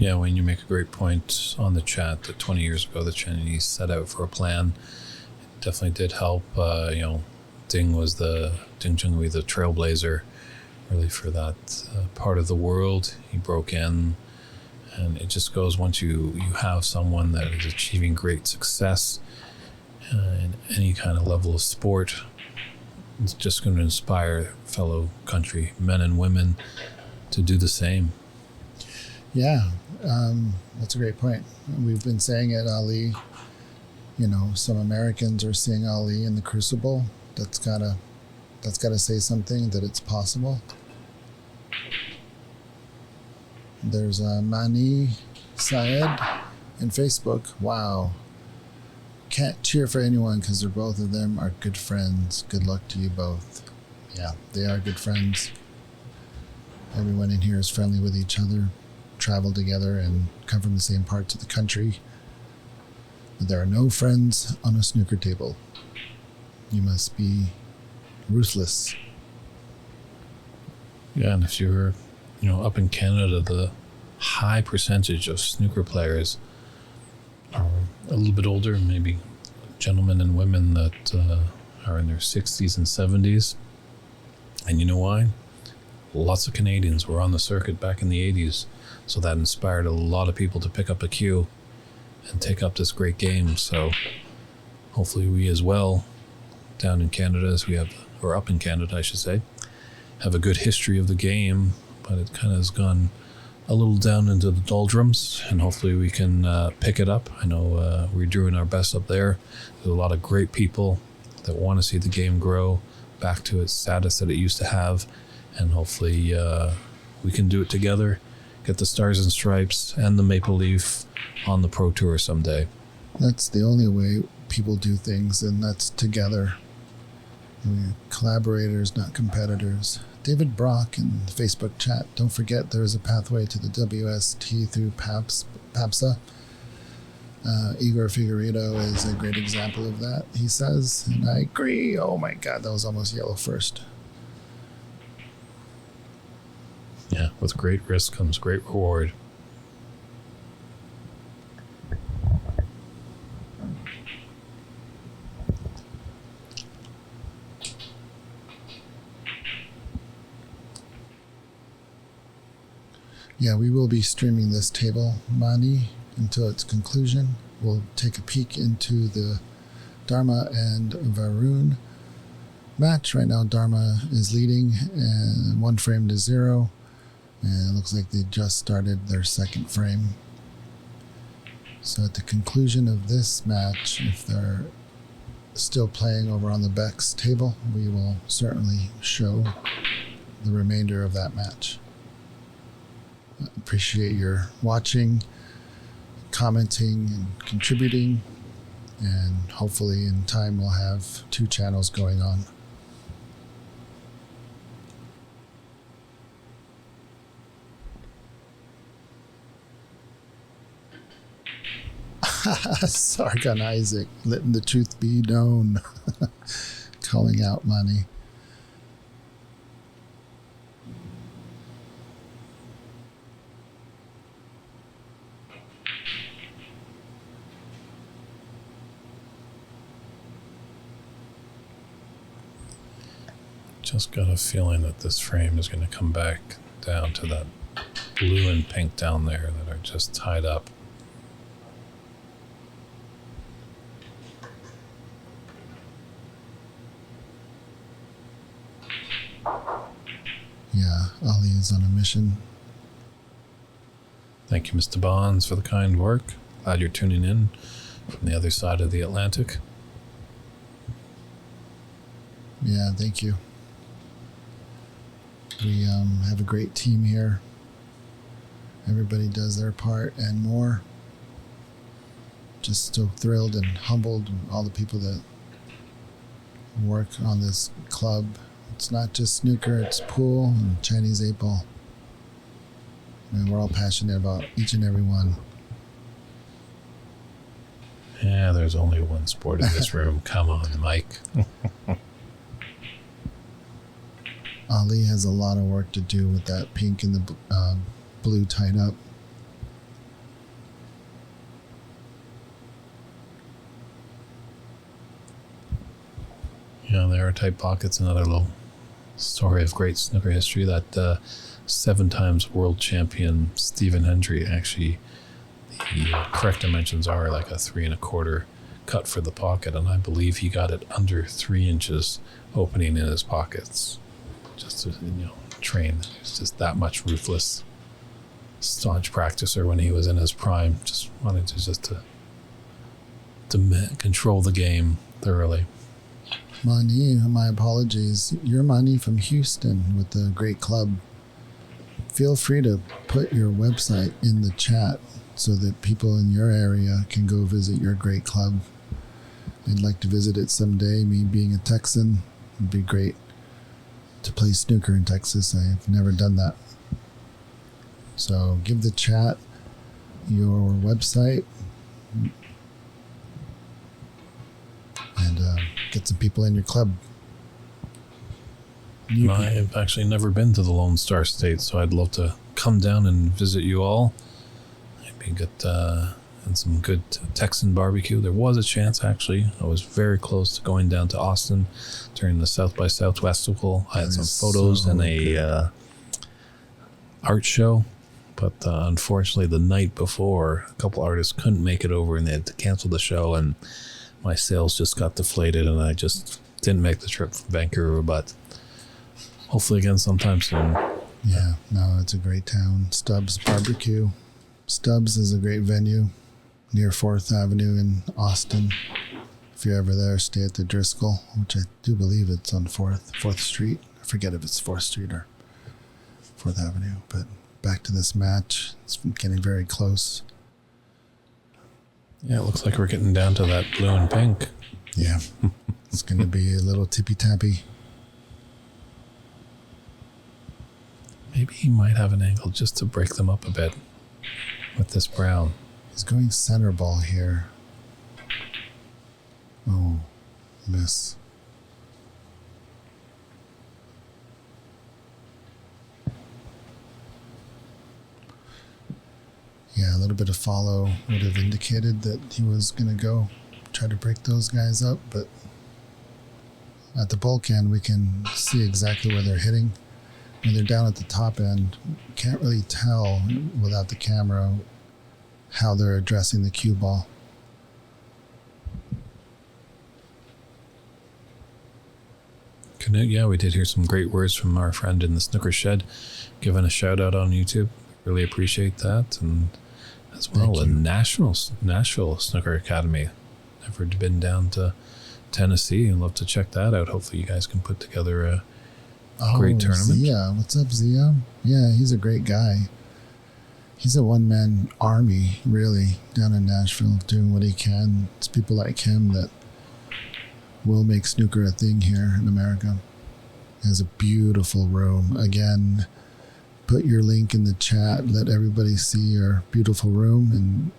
Yeah, Wayne, you make a great point on the chat that 20 years ago the Chinese set out for a plan. It definitely did help. Ding Junhui, the trailblazer, really for that part of the world. He broke in, and it just goes, once you have someone that is achieving great success in any kind of level of sport, it's just going to inspire fellow country men and women to do the same. Yeah, that's a great point. We've been saying it, Ali. Some Americans are seeing Ali in the crucible. That's gotta say something, that it's possible. There's Mani Syed in Facebook. Wow. Can't cheer for anyone because both of them are good friends. Good luck to you both. Yeah, they are good friends. Everyone in here is friendly with each other, travel together, and come from the same parts of the country. But there are no friends on a snooker table. You must be ruthless. Yeah, and if you're, up in Canada, the high percentage of snooker players are a little bit older, maybe gentlemen and women that are in their 60s and 70s. And you know why? Lots of Canadians were on the circuit back in the 80s, so that inspired a lot of people to pick up a cue and take up this great game. So hopefully we as well, down in Canada, or up in Canada, I should say, have a good history of the game, but it kind of has gone a little down into the doldrums, and hopefully we can pick it up. I know we're doing our best up there. There's a lot of great people that want to see the game grow back to its status that it used to have, and hopefully we can do it together, get the Stars and Stripes and the Maple Leaf on the Pro Tour someday. That's the only way people do things, and that's together. We're collaborators, not competitors. David Brock in the Facebook chat. Don't forget there is a pathway to the WST through PAPSA. Igor Figueredo is a great example of that, he says, and I agree. Oh my God, that was almost yellow first. Yeah, with great risk comes great reward. Yeah, we will be streaming this table, Mani, until its conclusion. We'll take a peek into the Dharma and Varun match. Right now, Dharma is leading, and 1 frame to 0. And it looks like they just started their second frame. So at the conclusion of this match, if they're still playing over on the Beck's table, we will certainly show the remainder of that match. Appreciate your watching, commenting, and contributing, and hopefully in time we'll have 2 channels going on. Sargon Isaac, letting the truth be known. Calling out money. Just got a feeling that this frame is going to come back down to that blue and pink down there that are just tied up. Yeah, Ali is on a mission. Thank you, Mr. Bonds, for the kind work. Glad you're tuning in from the other side of the Atlantic. Yeah, thank you. We have a great team here. Everybody does their part and more. Just so thrilled and humbled with all the people that work on this club. It's not just snooker, it's pool and Chinese 8-ball. And we're all passionate about each and every one. Yeah, there's only one sport in this room. Come on, Mike. Ali has a lot of work to do with that pink and the blue tied up. Yeah, there are tight pockets. Another little story of great snooker history that 7 times world champion Stephen Hendry, actually, the correct dimensions are like a 3 1/4 cut for the pocket, and I believe he got it under 3 inches opening in his pockets, just to train. He's just that much ruthless, staunch practicer when he was in his prime. Just wanted to control the game thoroughly. Mani, my apologies. You're Mani from Houston with the great club. Feel free to put your website in the chat so that people in your area can go visit your great club. I'd like to visit it someday. Me being a Texan, it'd be great to play snooker in Texas. I've never done that. So give the chat your website and get some people in your club. I've actually never been to the Lone Star State, so I'd love to come down and visit you all. Maybe get and some good Texan barbecue. There was a chance, actually. I was very close to going down to Austin during the South by Southwest Festival. I had some photos and a art show, but unfortunately the night before, a couple artists couldn't make it over and they had to cancel the show, and my sales just got deflated and I just didn't make the trip from Vancouver, but hopefully again sometime soon. Yeah, no, it's a great town. Stubbs Barbecue. Stubbs is a great venue near 4th Avenue in Austin. If you're ever there, stay at the Driscoll, which I do believe it's on 4th Street. I forget if it's 4th Street or 4th Avenue. But back to this match. It's getting very close. Yeah, it looks like we're getting down to that blue and pink. Yeah, it's going to be a little tippy-tappy. Maybe he might have an angle just to break them up a bit with this brown. He's going center ball here. Oh, miss. Yeah, a little bit of follow would have indicated that he was going to go try to break those guys up, but at the bulk end, we can see exactly where they're hitting. When they're down at the top end, can't really tell without the camera how they're addressing the cue ball. Canute, yeah, we did hear some great words from our friend in the Snooker Shed, giving a shout out on YouTube. Really appreciate that, and as well the Nashville Snooker Academy. Never been down to Tennessee, and love to check that out. Hopefully, you guys can put together a great tournament. Zia, what's up, Zia? Yeah, he's a great guy. He's a one-man army, really, down in Nashville, doing what he can. It's people like him that will make snooker a thing here in America. He has a beautiful room. Again, put your link in the chat. Let everybody see your beautiful room, and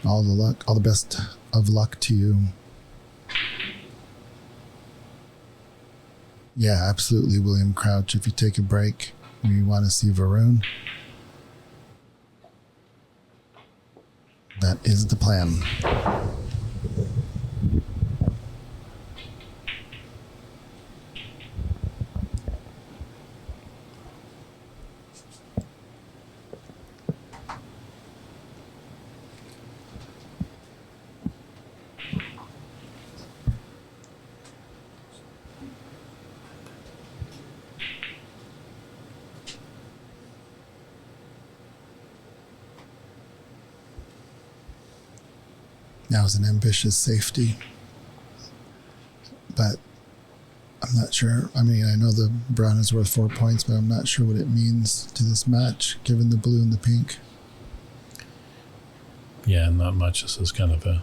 all the best of luck to you. Yeah, absolutely, William Crouch. If you take a break and you want to see Varun, that is the plan. That was an ambitious safety, but I'm not sure. I mean, I know the brown is worth 4 points, but I'm not sure what it means to this match, given the blue and the pink. Yeah, not much. This is kind of a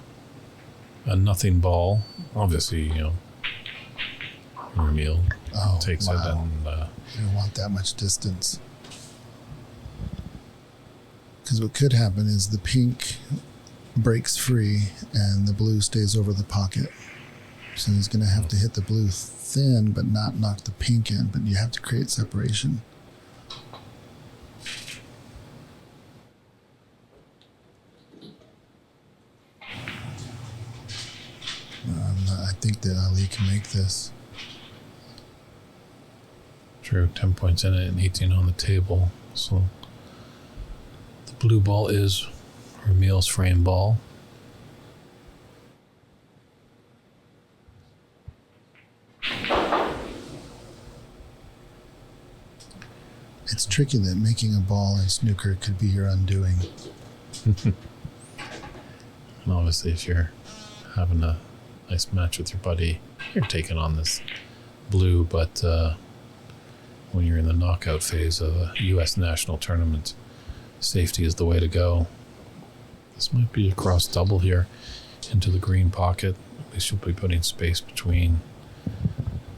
nothing ball. Obviously, Romil takes it, and you don't want that much distance. Because what could happen is the pink breaks free and the blue stays over the pocket. So he's going to have to hit the blue thin but not knock the pink in, but you have to create separation. I think that Ali can make this. True, 10 points in it and 18 on the table. So the blue ball is Romil's frame ball. It's tricky that making a ball in snooker could be your undoing. And obviously, if you're having a nice match with your buddy, you're taking on this blue, but when you're in the knockout phase of a U.S. national tournament, safety is the way to go. This might be a cross double here into the green pocket. At least you'll be putting space between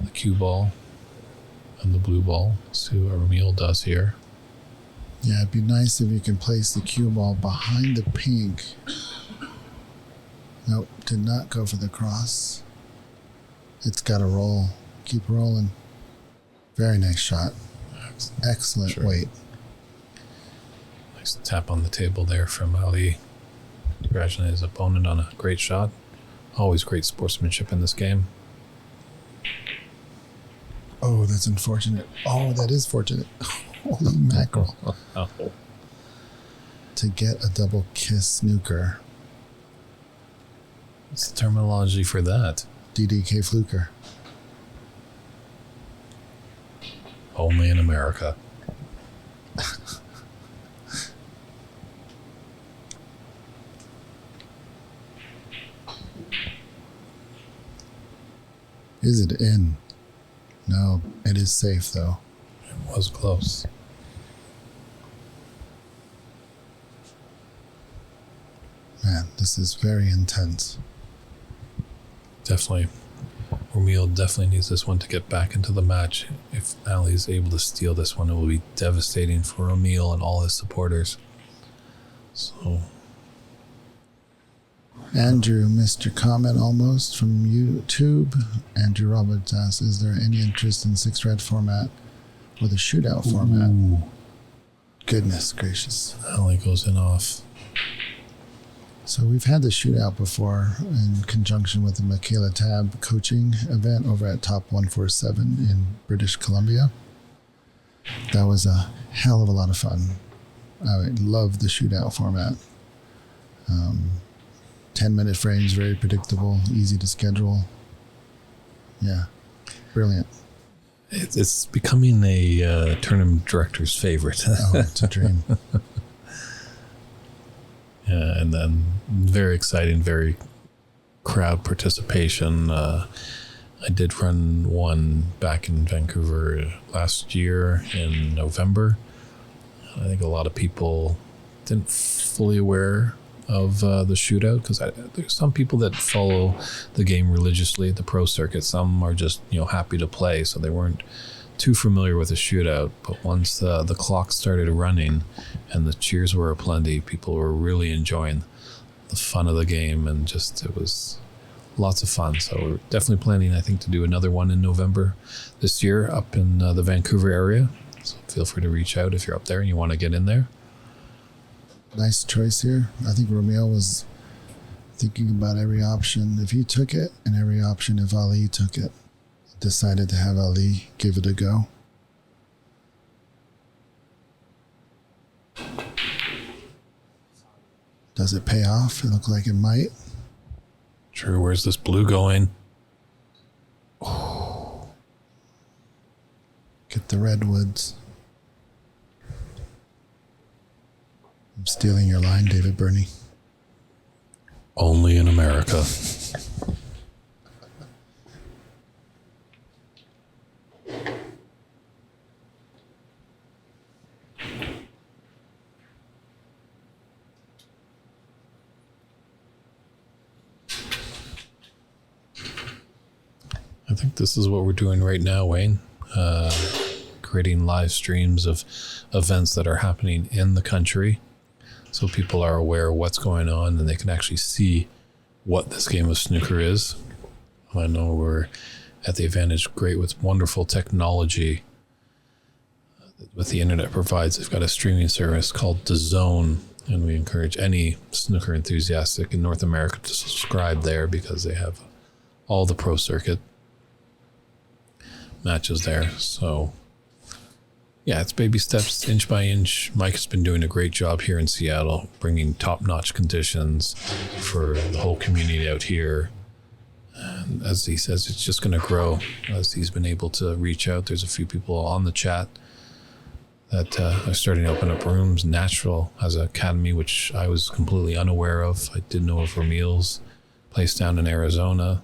the cue ball and the blue ball. See what Romil does here. Yeah, it'd be nice if you can place the cue ball behind the pink. Nope, did not go for the cross. It's got to roll. Keep rolling. Very nice shot. Excellent weight. Nice tap on the table there from Ali. Congratulating his opponent on a great shot. Always great sportsmanship in this game. Oh, that's unfortunate. Oh, that is fortunate. Holy mackerel. Oh. To get a double kiss snooker. What's the terminology for that? DDK fluker. Only in America. Is it in? No, it is safe though. It was close. Man, this is very intense. Definitely. Romil definitely needs this one to get back into the match. If Ali is able to steal this one, it will be devastating for Romil and all his supporters. So, Andrew missed your comment almost from YouTube. Andrew Roberts asks, is there any interest in 6-red format or the shootout format? ooh, Goodness gracious. Ali goes in off. So we've had the shootout before in conjunction with the Michaela Tab coaching event over at Top 147 in British Columbia. That was a hell of a lot of fun. I love the shootout format. 10-minute frames, very predictable, easy to schedule. Yeah, brilliant. It's becoming a tournament director's favorite. Oh, it's a dream. Yeah, and then very exciting, very crowd participation. I did run one back in Vancouver last year in November. I think a lot of people didn't fully aware of the shootout because there's some people that follow the game religiously at the pro circuit. Some are just happy to play, so they weren't too familiar with the shootout. But once the clock started running and the cheers were aplenty, people were really enjoying the fun of the game, and it was lots of fun. So we're definitely planning, I think, to do another one in November this year up in the Vancouver area. So feel free to reach out if you're up there and you want to get in there. Nice choice here. I think Romil was thinking about every option if he took it and every option if Ali took it. Decided to have Ali give it a go. Does it pay off? It looked like it might. Sure, where's this blue going? Get the redwoods. I'm stealing your line, David Burney. Only in America. I think this is what we're doing right now, Wayne. Creating live streams of events that are happening in the country, so people are aware of what's going on and they can actually see what this game of snooker is. I know we're at the Advantage great with wonderful technology with the internet provides. They've got a streaming service called DAZN, and we encourage any snooker enthusiastic in North America to subscribe there because they have all the pro circuit matches there. So yeah, it's baby steps, inch by inch. Mike has been doing a great job here in Seattle, bringing top-notch conditions for the whole community out here. And as he says, it's just going to grow as he's been able to reach out. There's a few people on the chat that are starting to open up rooms. Natural has an academy, which I was completely unaware of. I did know of Romil's place down in Arizona.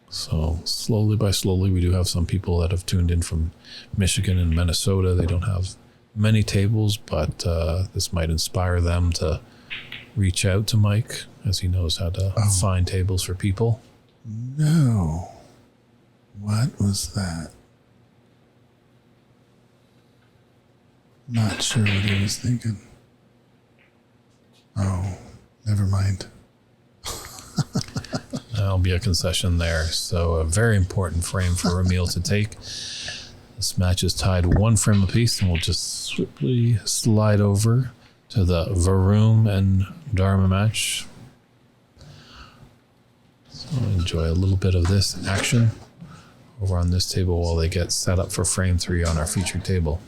So slowly by slowly, we do have some people that have tuned in from Michigan and Minnesota. They don't have many tables, but this might inspire them to reach out to Mike, as he knows how to find tables for people. No. What was that? Not sure what he was thinking. Oh, never mind. That'll be a concession there. So a very important frame for Romil to take. This match is tied 1 frame apiece, and we'll just swiftly slide over to the Varun and Dharma match. So enjoy a little bit of this action over on this table while they get set up for frame 3 on our featured table.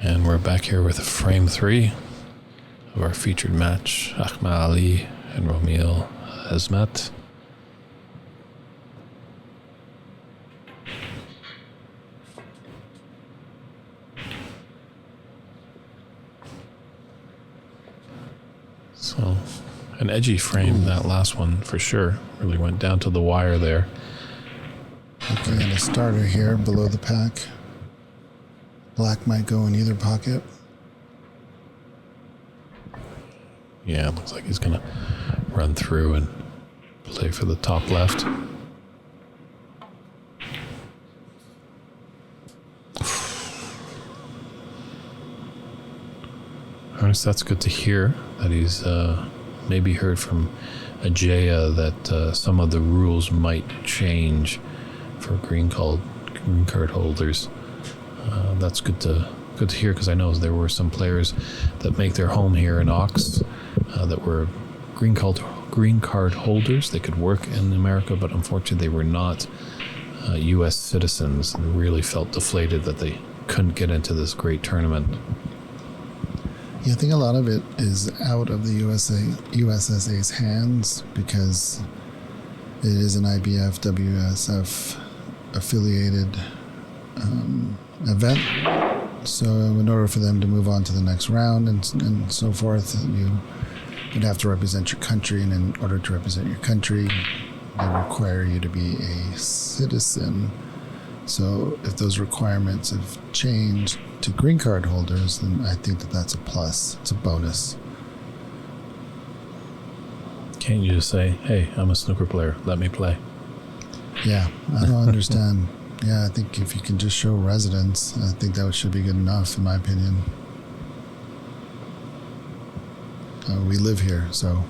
And we're back here with frame 3 of our featured match, Ahmed Ali and Romil Azemat. So, an edgy frame, that last one for sure. Really went down to the wire there. Okay, and a starter here below the pack. Black might go in either pocket. Yeah, it looks like he's gonna run through and play for the top left. Ernest, that's good to hear that he's maybe heard from Ajaya that some of the rules might change for green card holders. That's good to hear, because I know there were some players that make their home here in Ox that were green card holders. They could work in America, but unfortunately they were not U.S. citizens, and really felt deflated that they couldn't get into this great tournament. Yeah, I think a lot of it is out of the USSA's hands, because it is an IBF, WSF affiliated event. So in order for them to move on to the next round and so forth, you'd have to represent your country, and in order to represent your country, they require you to be a citizen. So if those requirements have changed to green card holders, then I think that's a plus. It's a bonus. Can't you just say, hey, I'm a snooker player, let me play? Yeah, I don't understand. Yeah, I think if you can just show residence, I think that should be good enough, in my opinion. We live here, so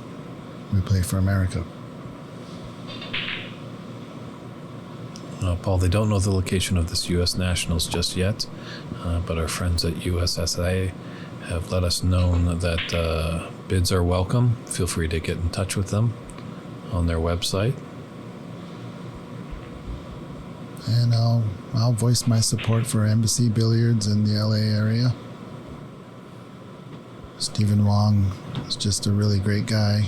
we play for America. Paul, they don't know the location of this U.S. Nationals just yet, but our friends at USSA have let us know that bids are welcome. Feel free to get in touch with them on their website. And I'll voice my support for Embassy Billiards in the LA area. Stephen Wong is just a really great guy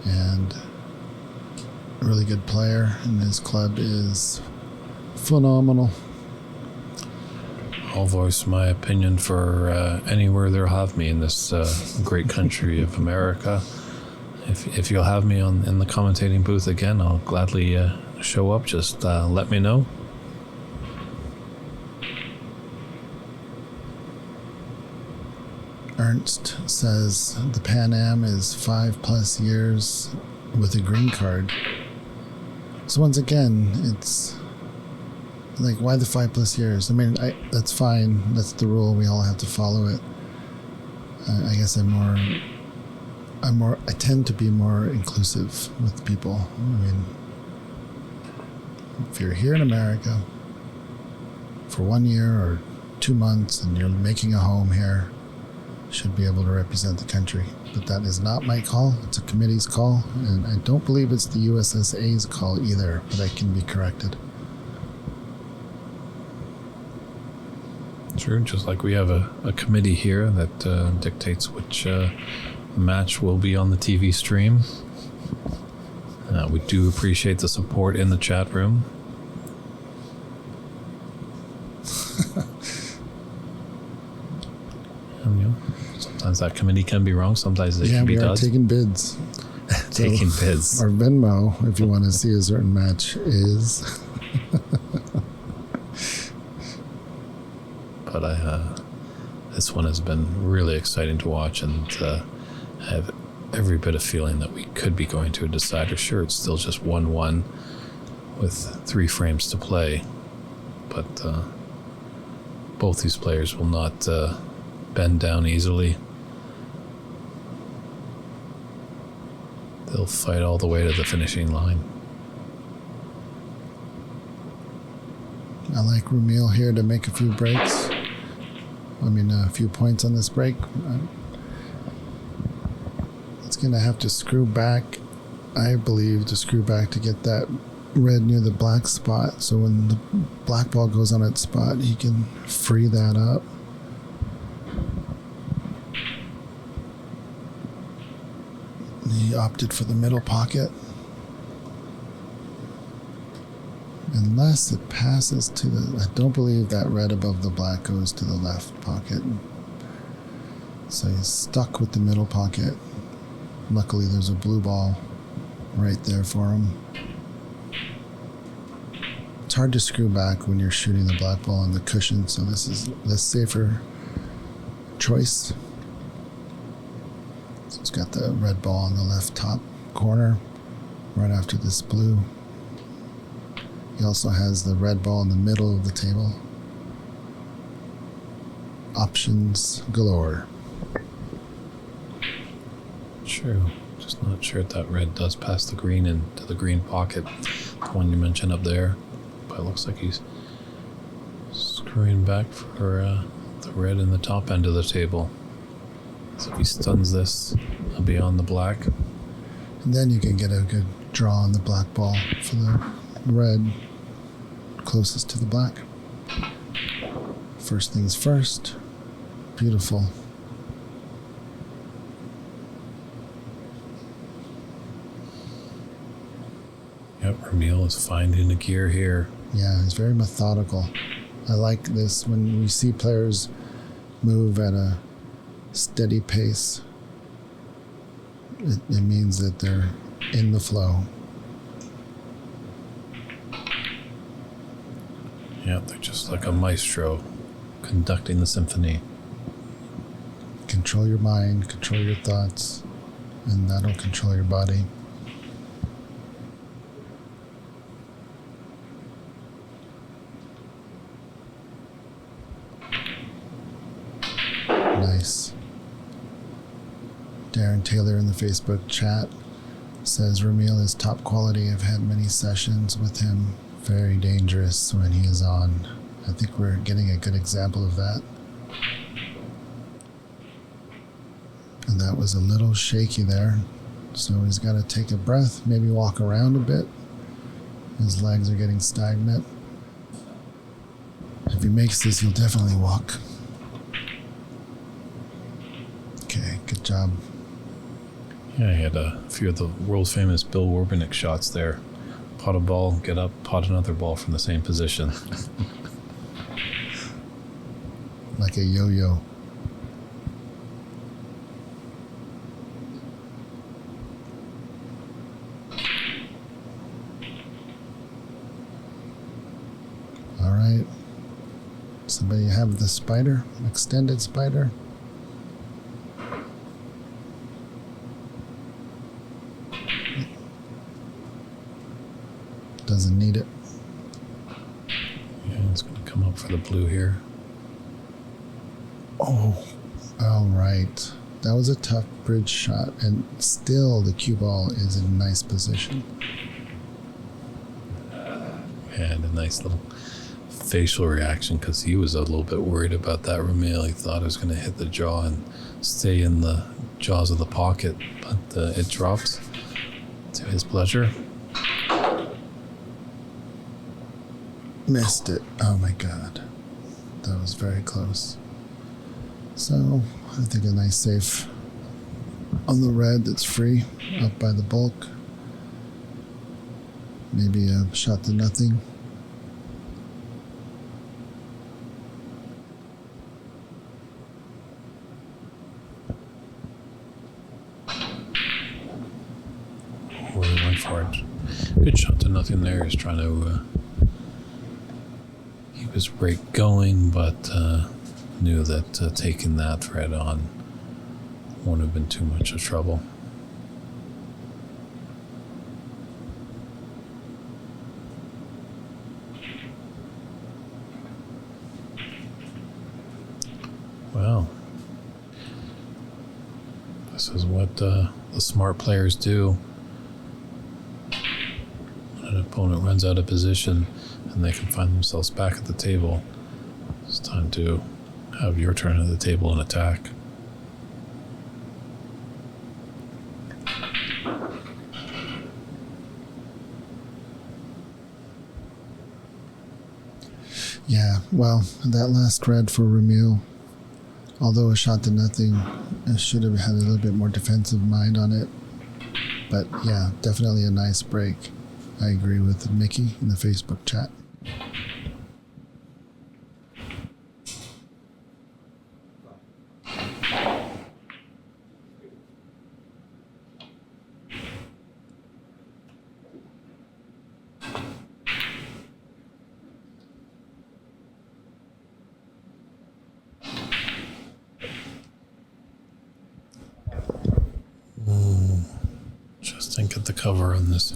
and a really good player, and his club is phenomenal. I'll voice my opinion for anywhere they'll have me in this great country of America. If you'll have me in the commentating booth again, I'll gladly show up. Just let me know. Ernst says the Pan Am is 5+ years with a green card. So once again, it's like, why the 5+ years? I mean, that's fine. That's the rule. We all have to follow it. I guess I tend to be more inclusive with people. I mean, if you're here in America for 1 year or 2 months and you're making a home here, should be able to represent the country. But that is not my call. It's a committee's call, and I don't believe it's the USSA's call either, but I can be corrected. True, just like we have a committee here that dictates which match will be on the TV stream. We do appreciate the support in the chat room. And, you know, sometimes that committee can be wrong. Sometimes it can be we are done. taking bids. Taking bids. Our Venmo, if you want to see a certain match, is... But this one has been really exciting to watch, and I have every bit of feeling that we could be going to a decider. Sure, it's still just 1-1 with 3 frames to play, but both these players will not bend down easily. They'll fight all the way to the finishing line. I like Romil here to make a few breaks. I mean, a few points on this break. It's going to have to screw back, I believe, to get that red near the black spot. So when the black ball goes on its spot, he can free that up. He opted for the middle pocket. Unless it passes to the... I don't believe that red above the black goes to the left pocket. So he's stuck with the middle pocket. Luckily, there's a blue ball right there for him. It's hard to screw back when you're shooting the black ball on the cushion, so this is the safer choice. So it's got the red ball on the left top corner, right after this blue. He also has the red ball in the middle of the table. Options galore. True. Just not sure if that red does pass the green into the green pocket. The one you mentioned up there. But it looks like he's screwing back for the red in the top end of the table. So if he stuns this, he'll be on the black. And then you can get a good draw on the black ball for the red closest to the black. First things first. Beautiful. Yep, Romil is finding a gear here. Yeah, he's very methodical. I like this when we see players move at a steady pace. It means that they're in the flow. Yeah, they're just like a maestro conducting the symphony. Control your mind, control your thoughts, and that'll control your body. Nice. Darren Taylor in the Facebook chat says Romil is top quality. I've had many sessions with him. Very dangerous when he is on. I think we're getting a good example of that. And that was a little shaky there. So he's got to take a breath, maybe walk around a bit. His legs are getting stagnant. If he makes this, he'll definitely walk. Okay, good job. Yeah, he had a few of the world famous Bill Werbeniuk shots there. Pot a ball, get up, pot another ball from the same position. like a yo-yo. All right. Somebody have the spider, extended spider. Doesn't need it. Yeah, it's going to come up for the blue here. Oh, all right. That was a tough bridge shot, and still the cue ball is in a nice position. And a nice little facial reaction because he was a little bit worried about that Romil. He thought it was going to hit the jaw and stay in the jaws of the pocket, but it dropped to his pleasure. Missed it. Oh my god. That was very close. So, I think a nice safe on the red that's free, up by the bulk. Maybe a shot to nothing. Really went for it. Good shot to nothing there. He's trying to keep his break going, but knew that taking that red on wouldn't have been too much of trouble. Well, this is what the smart players do. When an opponent runs out of position and they can find themselves back at the table, it's time to have your turn at the table and attack. Yeah, well, that last red for Romil, although a shot to nothing, I should have had a little bit more defensive mind on it. But yeah, definitely a nice break. I agree with Mickey in the Facebook chat. Just think at the cover on this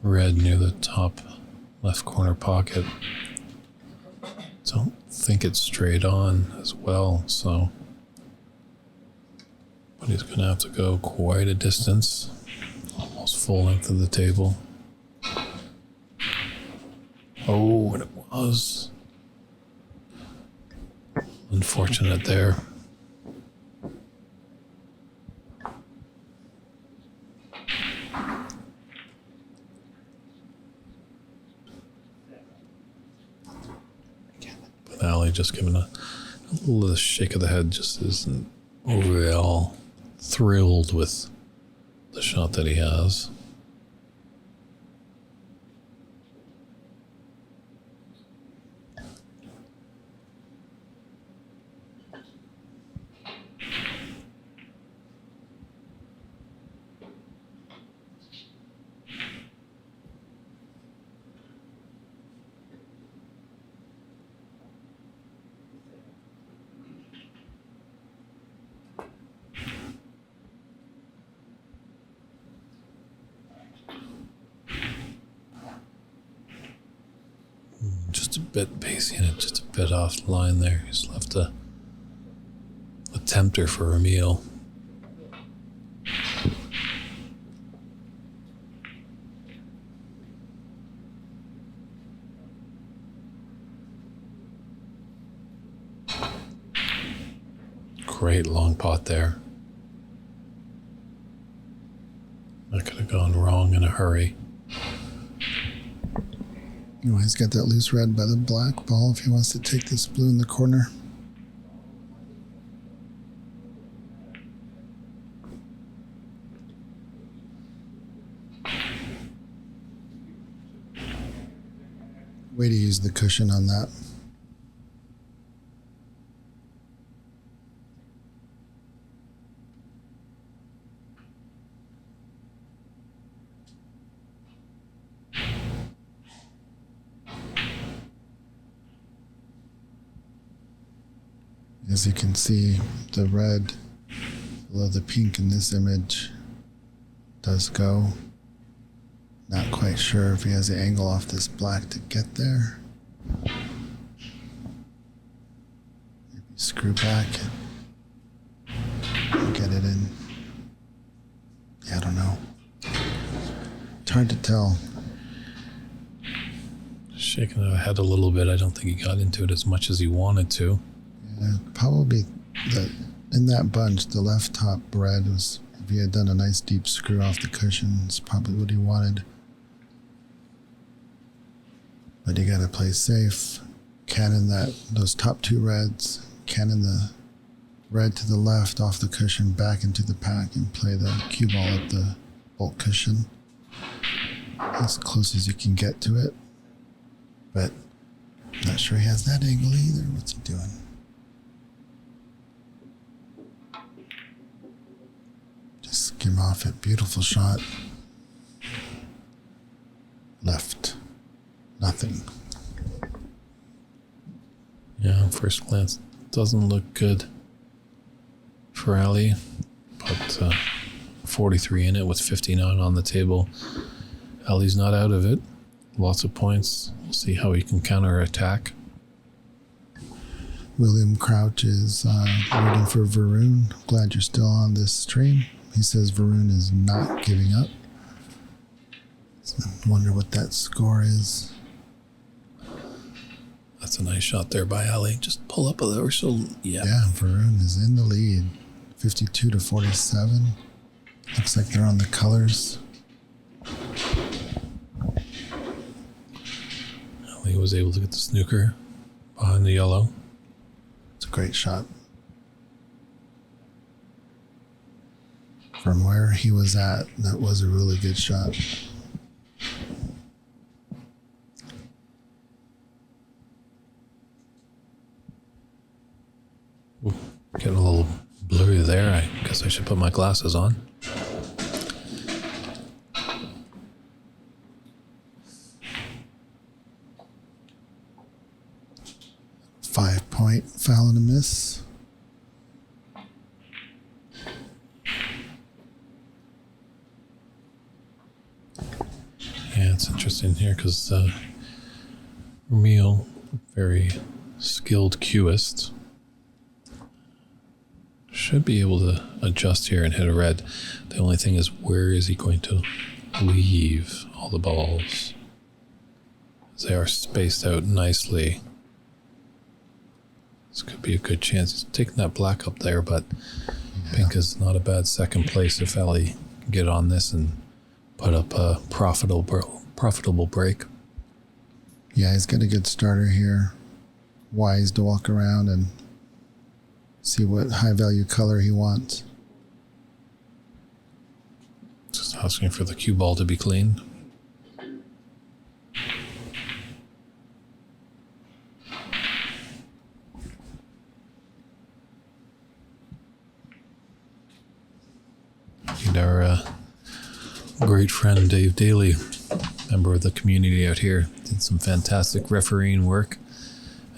red near the top left corner pocket. Don't think it's straight on as well, so but he's gonna have to go quite a distance, almost full length of the table. Oh, and it was unfortunate there. Ali just giving a little shake of the head, just isn't overall thrilled with the shot that he has. Just a bit pacey and it, just a bit off the line there. He's left a tempter for Romil. Great long pot there. That could have gone wrong in a hurry. You know, he's got that loose red by the black ball if he wants to take this blue in the corner. Way to use the cushion on that. As you can see, the red below the pink in this image does go. Not quite sure if he has the angle off this black to get there. Maybe screw back and get it in. Yeah, I don't know. It's hard to tell. Shaking the head a little bit. I don't think he got into it as much as he wanted to. Yeah, probably in that bunch, the left top red was, if he had done a nice deep screw off the cushion, it's probably what he wanted. But you gotta play safe. Cannon those top two reds, cannon the red to the left off the cushion back into the pack and play the cue ball at the bolt cushion. As close as you can get to it. But I'm not sure he has that angle either. What's he doing? Just skim off it. Beautiful shot. Left. Nothing. Yeah, on first glance, doesn't look good for Ali, but 43 in it with 59 on the table. Ali's not out of it. Lots of points. We'll see how he can counterattack. William Crouch is rooting for Varun. Glad you're still on this stream. He says Varun is not giving up. So I wonder what that score is. That's a nice shot there by Ali. Just pull up a little so. Yeah, Varun is in the lead. 52 to 47. Looks like they're on the colors. Ali was able to get the snooker behind the yellow. It's a great shot. From where he was at, that was a really good shot. Ooh, getting a little blurry there. I guess I should put my glasses on. Five-point foul and a miss. Yeah, it's interesting here because Romil, very skilled cueist, should be able to adjust here and hit a red. The only thing is, where is he going to leave all the balls? They are spaced out nicely. This could be a good chance. He's taking that black up there, but pink is not a bad second place if Ali can get on this and put up a profitable break. Yeah, he's got a good starter here. Wise to walk around and see what high value color he wants. Just asking for the cue ball to be clean. And our great friend Dave Daly, member of the community out here, did some fantastic refereeing work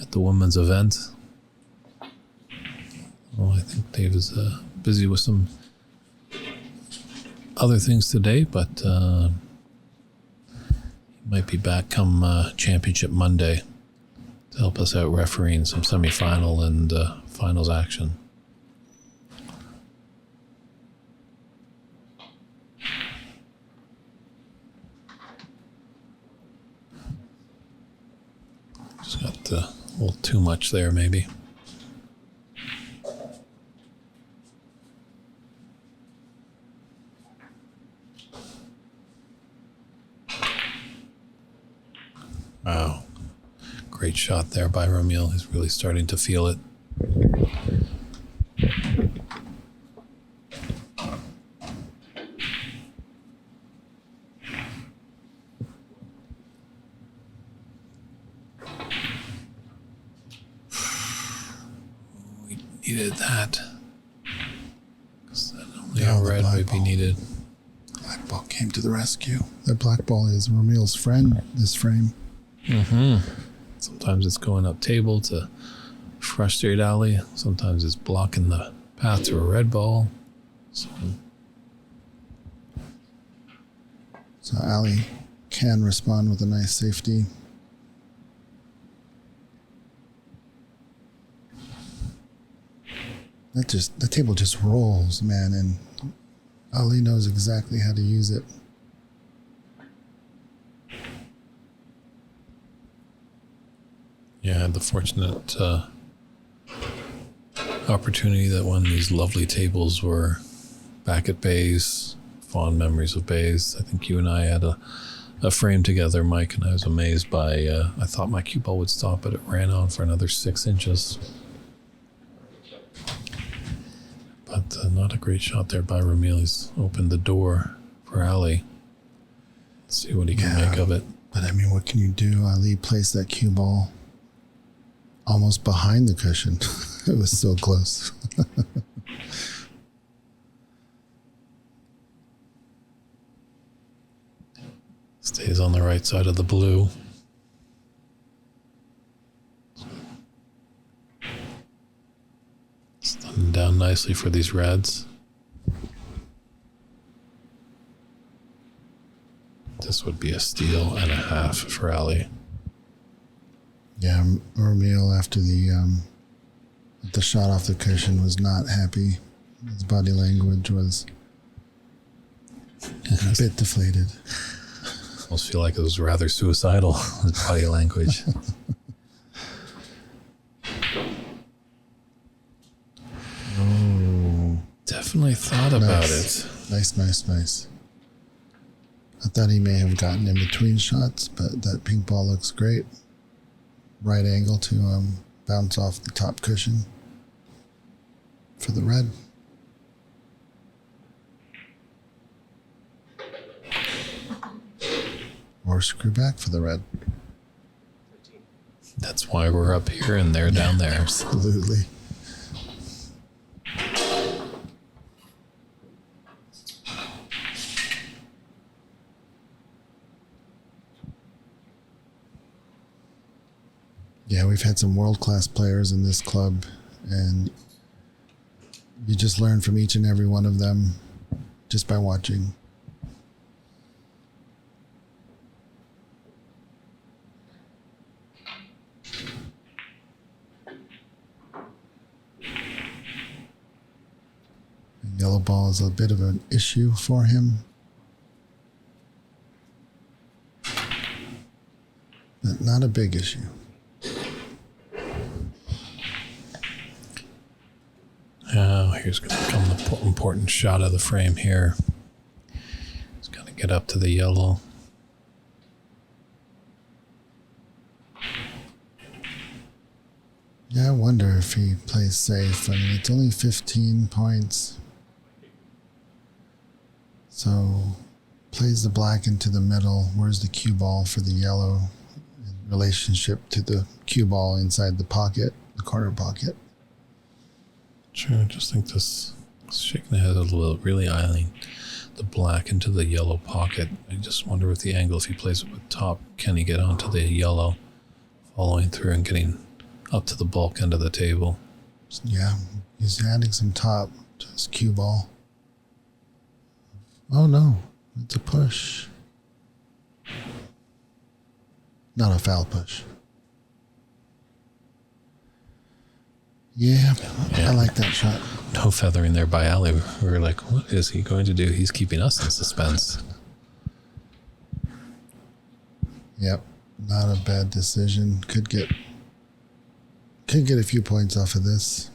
at the women's event. Well, I think Dave is busy with some other things today, but he might be back come Championship Monday to help us out refereeing some semifinal and finals action. Just got a little too much there, maybe. Wow. Great shot there by Romil. He's really starting to feel it. We needed that. Because that only a red might be needed. Black ball came to the rescue. That black ball is Romil's friend, this frame. Sometimes it's going up table to frustrate Ali. Sometimes it's blocking the path to a red ball. So Ali can respond with a nice safety. The table just rolls, man, and Ali knows exactly how to use it. Yeah, I had the fortunate opportunity that when these lovely tables were back at Bays, fond memories of Bays. I think you and I had a frame together, Mike, and I was amazed by, I thought my cue ball would stop, but it ran on for another 6 inches. But not a great shot there by Romil. He's opened the door for Ali. Let's see what he can make of it. But I mean, what can you do? Ali placed that cue ball almost behind the cushion. It was so close. Stays on the right side of the blue. Stunning down nicely for these reds. This would be a steal and a half for Ali. Yeah, Romil, after the shot off the cushion, was not happy. His body language was a bit deflated. Almost feel like it was rather suicidal, his body language. Oh, definitely thought about it. Nice. I thought he may have gotten in between shots, but that pink ball looks great. Right angle to bounce off the top cushion for the red. Or screw back for the red. That's why we're up here and they're down there. Absolutely. Yeah, we've had some world-class players in this club, and you just learn from each and every one of them just by watching. The yellow ball is a bit of an issue for him, but not a big issue. Oh, here's going to come the important shot of the frame here. He's going to get up to the yellow. Yeah, I wonder if he plays safe. I mean, it's only 15 points. So, plays the black into the middle. Where's the cue ball for the yellow in relationship to the cue ball inside the pocket, the corner pocket? Sure, I just think this shaking the head a little, really eyeing the black into the yellow pocket. I just wonder with the angle, if he plays it with top, can he get onto the yellow, following through and getting up to the bulk end of the table? Yeah, he's adding some top to his cue ball. Oh no, it's a push. Not a foul push. Yeah, I like that shot. No feathering there by Ali. We were like, what is he going to do? He's keeping us in suspense. Yep, not a bad decision. Could get a few points off of this.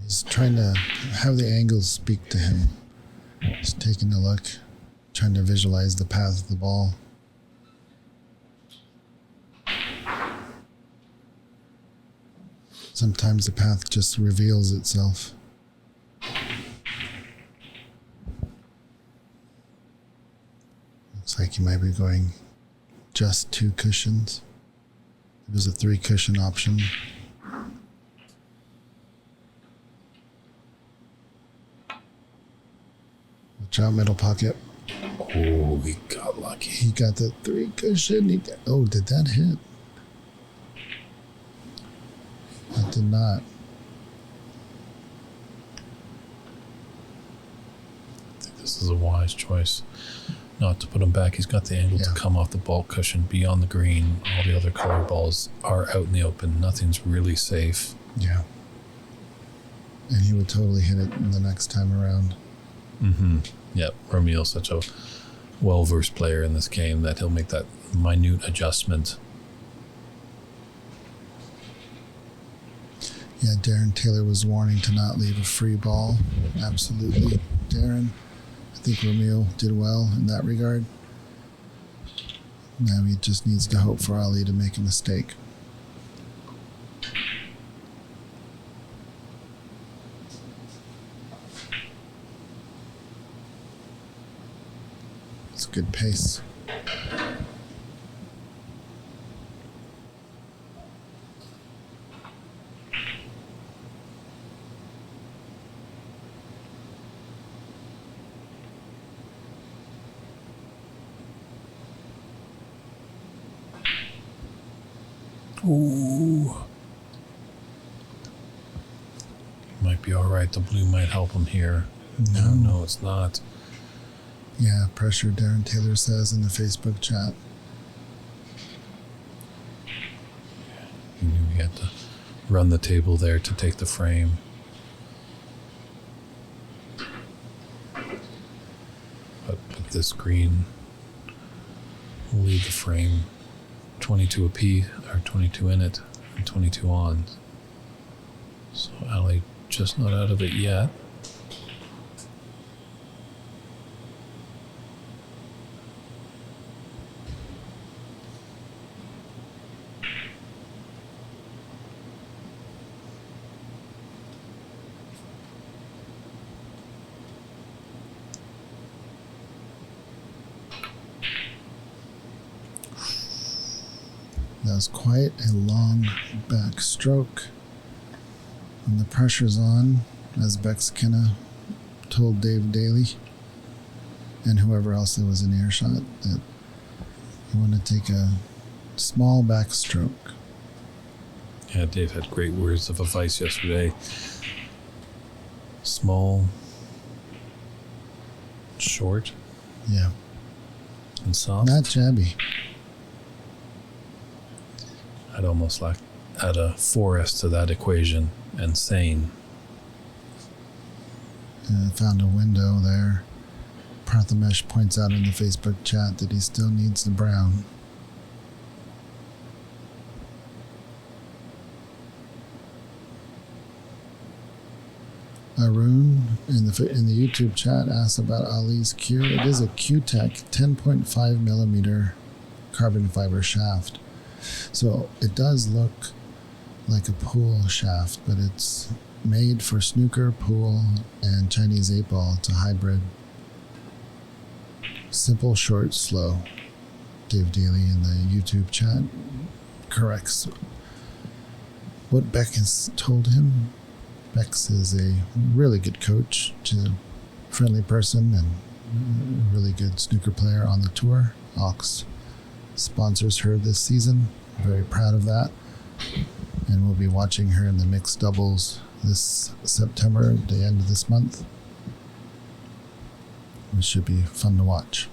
He's trying to have the angles speak to him. Just taking a look, trying to visualize the path of the ball. Sometimes the path just reveals itself. Looks like he might be going just 2 cushions. There's a 3 cushion option. Trout middle pocket. Oh, he got lucky. He got the 3 cushion. Did that hit? It did not. I think this is a wise choice not to put him back. He's got the angle to come off the ball cushion, be on the green. All the other color balls are out in the open. Nothing's really safe. Yeah. And he would totally hit it the next time around. Mm-hmm. Yep. Romil's such a well-versed player in this game that he'll make that minute adjustment. Yeah, Darren Taylor was warning to not leave a free ball. Absolutely, Darren. I think Romil did well in that regard. Now he just needs to hope for Ali to make a mistake. It's good pace. Ooh. Might be all right. The blue might help him here. No, it's not. Yeah, pressure, Darren Taylor says in the Facebook chat. He knew he had to run the table there to take the frame. But this green will leave the frame 22 apiece, or 22 in it, and 22 on. So Ali just not out of it yet. That was quite a long backstroke. When the pressure's on, as Bex Kenna told Dave Daly and whoever else that was in earshot, that you want to take a small backstroke. Yeah, Dave had great words of advice yesterday. Small, short, Yeah. and soft. Not jabby. I'd almost like add a 4S to that equation and sane. Found a window there. Prathamesh points out in the Facebook chat that he still needs the brown. Arun in the YouTube chat asks about Ali's cue. It is a Q-Tech 10.5 millimeter carbon fiber shaft. So it does look like a pool shaft, but it's made for snooker, pool, and Chinese 8-ball. It's a hybrid. Simple, short, slow. Dave Daly in the YouTube chat corrects what Beck has told him. Bex is a really good coach, she's a friendly person, and a really good snooker player on the tour. Ox sponsors her this season. Very proud of that. And we'll be watching her in the mixed doubles this September, the end of this month. It should be fun to watch.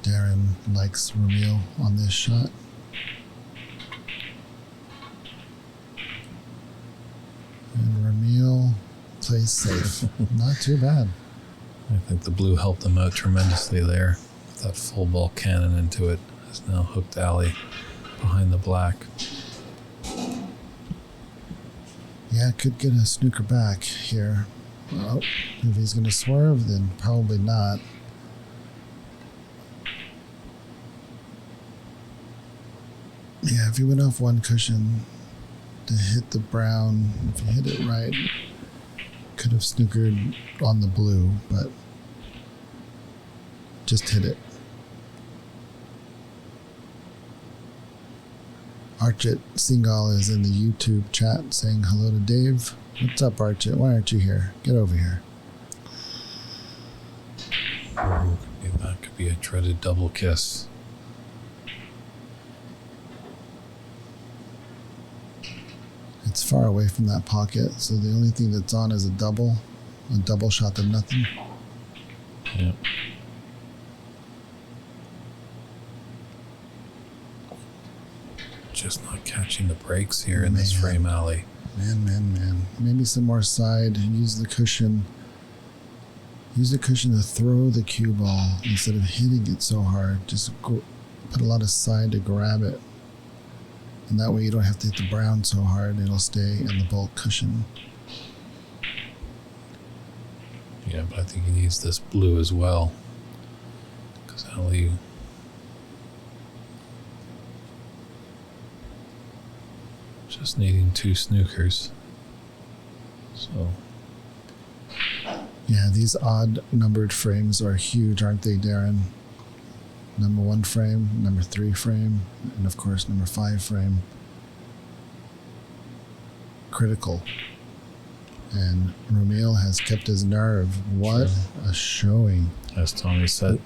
Darren likes Romil on this shot. And Romil plays safe. Not too bad. I think the blue helped them out tremendously there. That full ball cannon into it has now hooked Ali behind the black. Yeah, could get a snooker back here. Well, if he's going to swerve, then probably not. Yeah, if he went off one cushion, to hit the brown. If you hit it right, could have snookered on the blue, but just hit it. Archit Singhal is in the YouTube chat saying hello to Dave. What's up, Archit? Why aren't you here? Get over here. Ooh, that could be a dreaded double kiss. It's far away from that pocket, so the only thing that's on is a double shot to nothing. Yep. Just not catching the breaks here in this frame alley. Man. Maybe some more side. Use the cushion. Use the cushion to throw the cue ball instead of hitting it so hard. Just put a lot of side to grab it. And that way you don't have to hit the brown so hard. It'll stay in the bulk cushion. Yeah, but I think he needs this blue as well. Because Ali... just needing 2 snookers. So... yeah, these odd numbered frames are huge, aren't they, Darren? Number 1 frame, number 3 frame, and of course number 5 frame. Critical. And Romil has kept his nerve. What a showing. As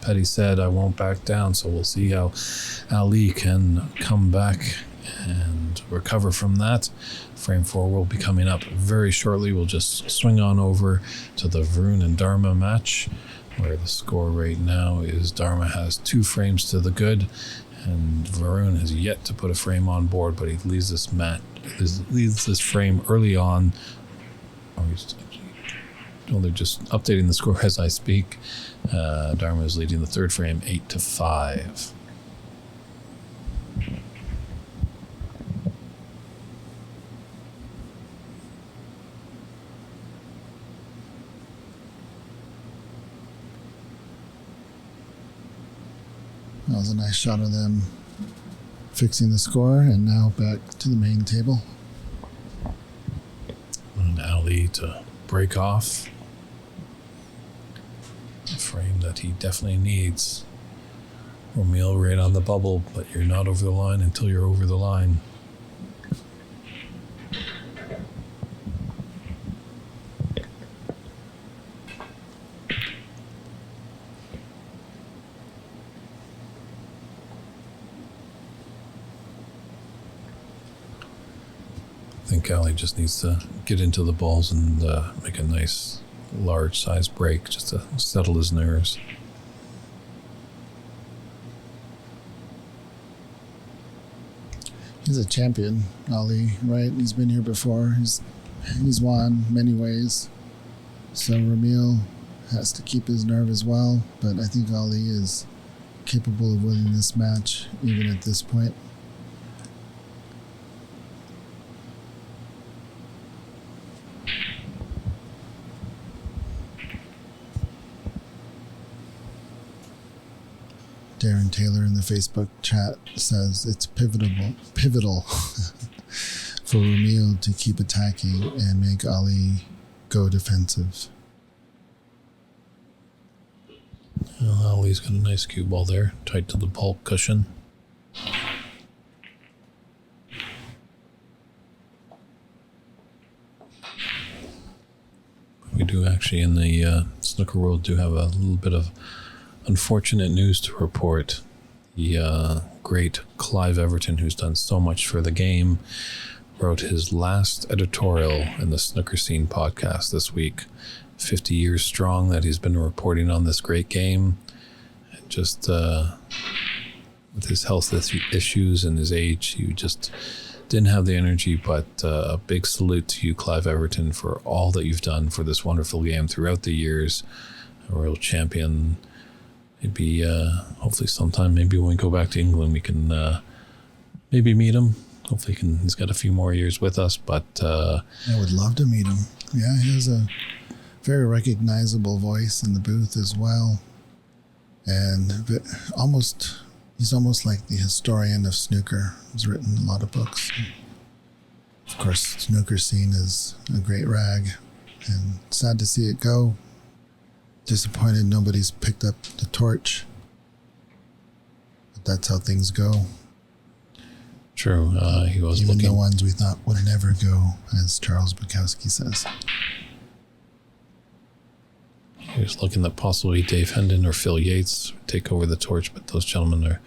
Petty said, I won't back down, so we'll see how Ali can come back and recover from that. Frame 4 will be coming up very shortly. We'll just swing on over to the Varun and Dharma match, where the score right now is Dharma has 2 frames to the good, and Varun has yet to put a frame on board, but he leads this frame early on. They're just updating the score as I speak. Dharma is leading the 3rd frame 8-5. That was a nice shot of them fixing the score, and now back to the main table. And Ali to break off a frame that he definitely needs. Romil right on the bubble, but you're not over the line until you're over the line. I think Ali just needs to get into the balls and make a nice large size break just to settle his nerves. He's a champion, Ali, right? He's been here before. He's won many ways. So Romil has to keep his nerve as well, but I think Ali is capable of winning this match even at this point. Darren Taylor in the Facebook chat says it's pivotal for Romil to keep attacking and make Ali go defensive. Well, Ali's got a nice cue ball there, tight to the pulp cushion. We do actually, in the snooker world, do have a little bit of unfortunate news to report. The great Clive Everton, who's done so much for the game, wrote his last editorial in the Snooker Scene podcast this week. 50 years strong that he's been reporting on this great game. And just with his health issues and his age, he just didn't have the energy. But a big salute to you, Clive Everton, for all that you've done for this wonderful game throughout the years. A real champion. Maybe, hopefully sometime, maybe when we go back to England, we can maybe meet him. Hopefully he's got a few more years with us, but... I would love to meet him. Yeah, he has a very recognizable voice in the booth as well. And he's almost like the historian of snooker. He's written a lot of books. Of course, snooker scene is a great rag, and sad to see it go. Disappointed nobody's picked up the torch. But that's how things go. True. He was Even looking. the ones we thought would never go, as Charles Bukowski says. He was looking that possibly Dave Hendon or Phil Yates would take over the torch, but those gentlemen are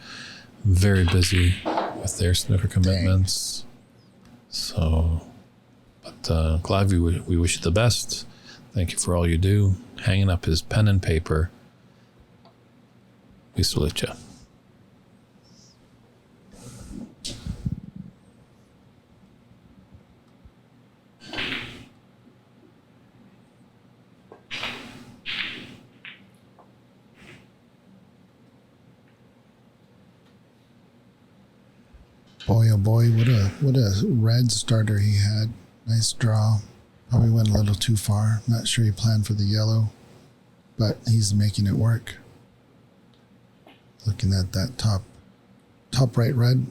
very busy with their snooker commitments. So, but glad we wish you the best. Thank you for all you do. Hanging up his pen and paper. We salute you. Boy, oh boy, what a red starter he had. Nice draw. Probably went a little too far. Not sure he planned for the yellow, but he's making it work. Looking at that top right red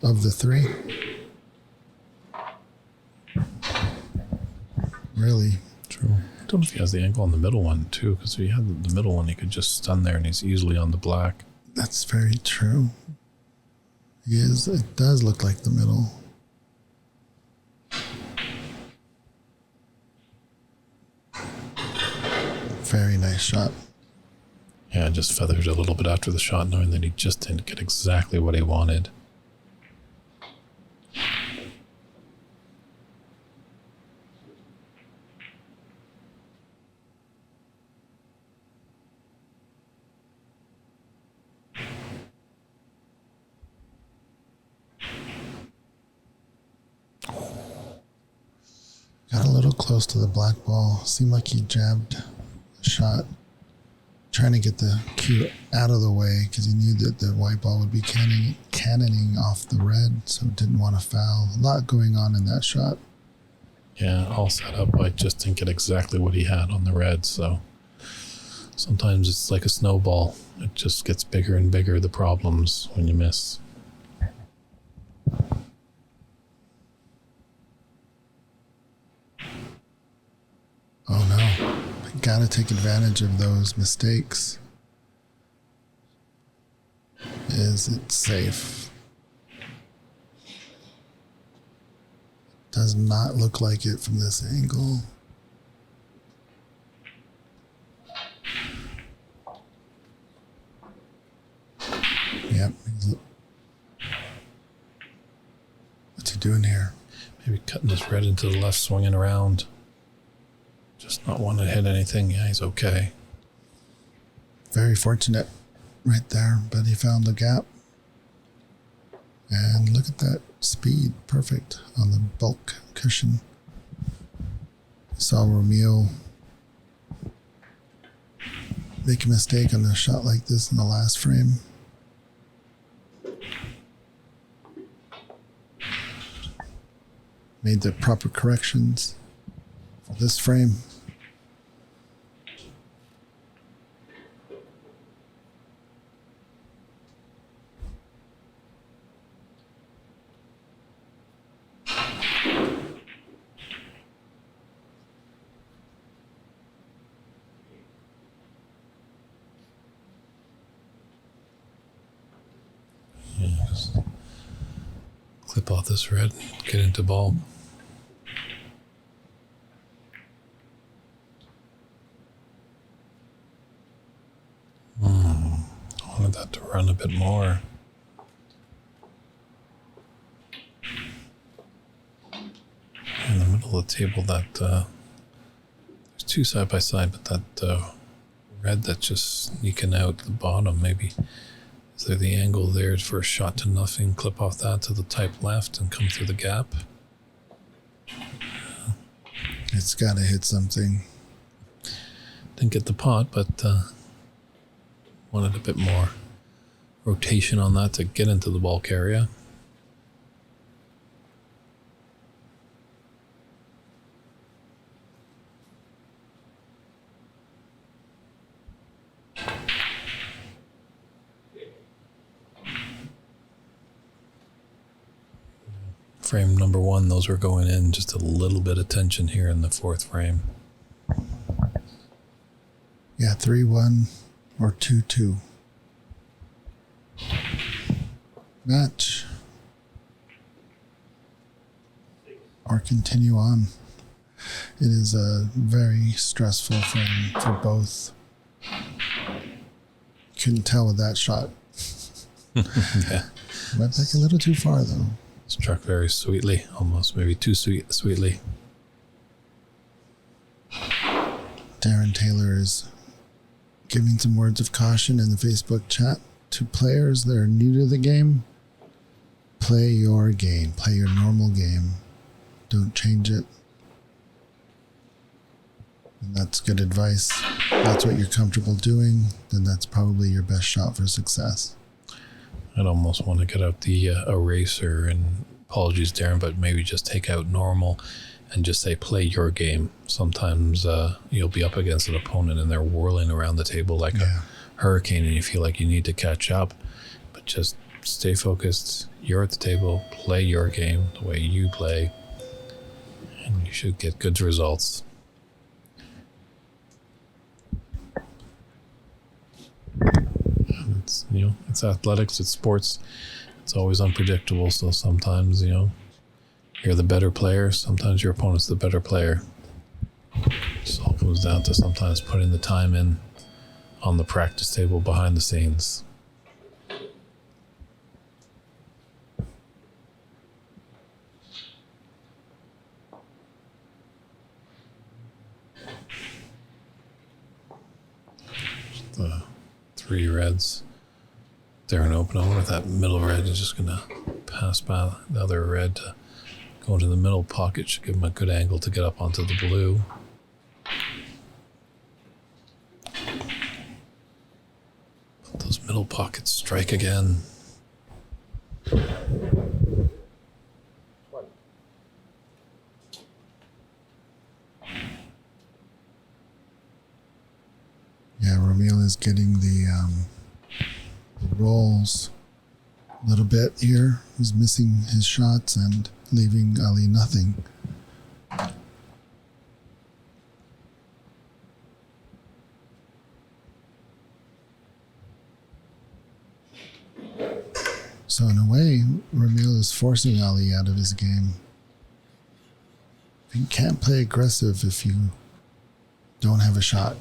of the three. Really. True. I don't know if he has the angle on the middle one too, because if he had the middle one, he could just stun there and he's easily on the black. That's very true. He is. It does look like the middle. Very nice shot. Yeah, just feathered a little bit after the shot, knowing that he just didn't get exactly what he wanted. Got a little close to the black ball. Seemed like he jabbed the shot, trying to get the cue out of the way because he knew that the white ball would be cannoning off the red, so didn't want to foul. A lot going on in that shot. Yeah, all set up. I just didn't get exactly what he had on the red, so sometimes it's like a snowball. It just gets bigger and bigger, the problems, when you miss. Oh no. Gotta take advantage of those mistakes. Is it safe? Does not look like it from this angle. Yep. What's he doing here? Maybe cutting this red into the left, swinging around. Just not want to hit anything. Yeah, he's okay. Very fortunate right there, but he found the gap. And look at that speed. Perfect on the bulk cushion. Saw Romil make a mistake on a shot like this in the last frame. Made the proper corrections for this frame. Yeah, just clip off this red, get into ball. I wanted that to run a bit more. In the middle of the table, that there's two side by side, but that red that's just sneaking out the bottom, maybe. Is there the angle there for a shot to nothing? Clip off that to the type left and come through the gap. It's got to hit something. Didn't get the pot, but wanted a bit more rotation on that to get into the bulk area. frame number 1, those were going in. Just a little bit of tension here in the 4th frame. Yeah, 3-1 or 2-2. Match. Or continue on. It is a very stressful frame for both. Couldn't tell with that shot. Yeah. Went back a little too far, though. Struck very sweetly, almost maybe too sweetly. Darren Taylor is giving some words of caution in the Facebook chat to players that are new to the game. Play your game. Play your normal game. Don't change it. And that's good advice. If that's what you're comfortable doing, then that's probably your best shot for success. I'd almost want to get out the eraser, and apologies, Darren, but maybe just take out normal and just say play your game. Sometimes you'll be up against an opponent and they're whirling around the table like a hurricane, and you feel like you need to catch up. But just stay focused. You're at the table. Play your game the way you play, and you should get good results. It's, it's athletics, it's sports. It's always unpredictable. So sometimes, you're the better player. Sometimes your opponent's the better player. It all comes down to sometimes putting the time in on the practice table behind the scenes. The 3 reds. They're an open. I wonder if that middle red is just going to pass by the other red to go into the middle pocket. Should give him a good angle to get up onto the blue. Let those middle pockets strike again. Yeah, Romil is getting the rolls a little bit here. He's missing his shots and leaving Ali nothing. So in a way, Romil is forcing Ali out of his game. You can't play aggressive if you don't have a shot.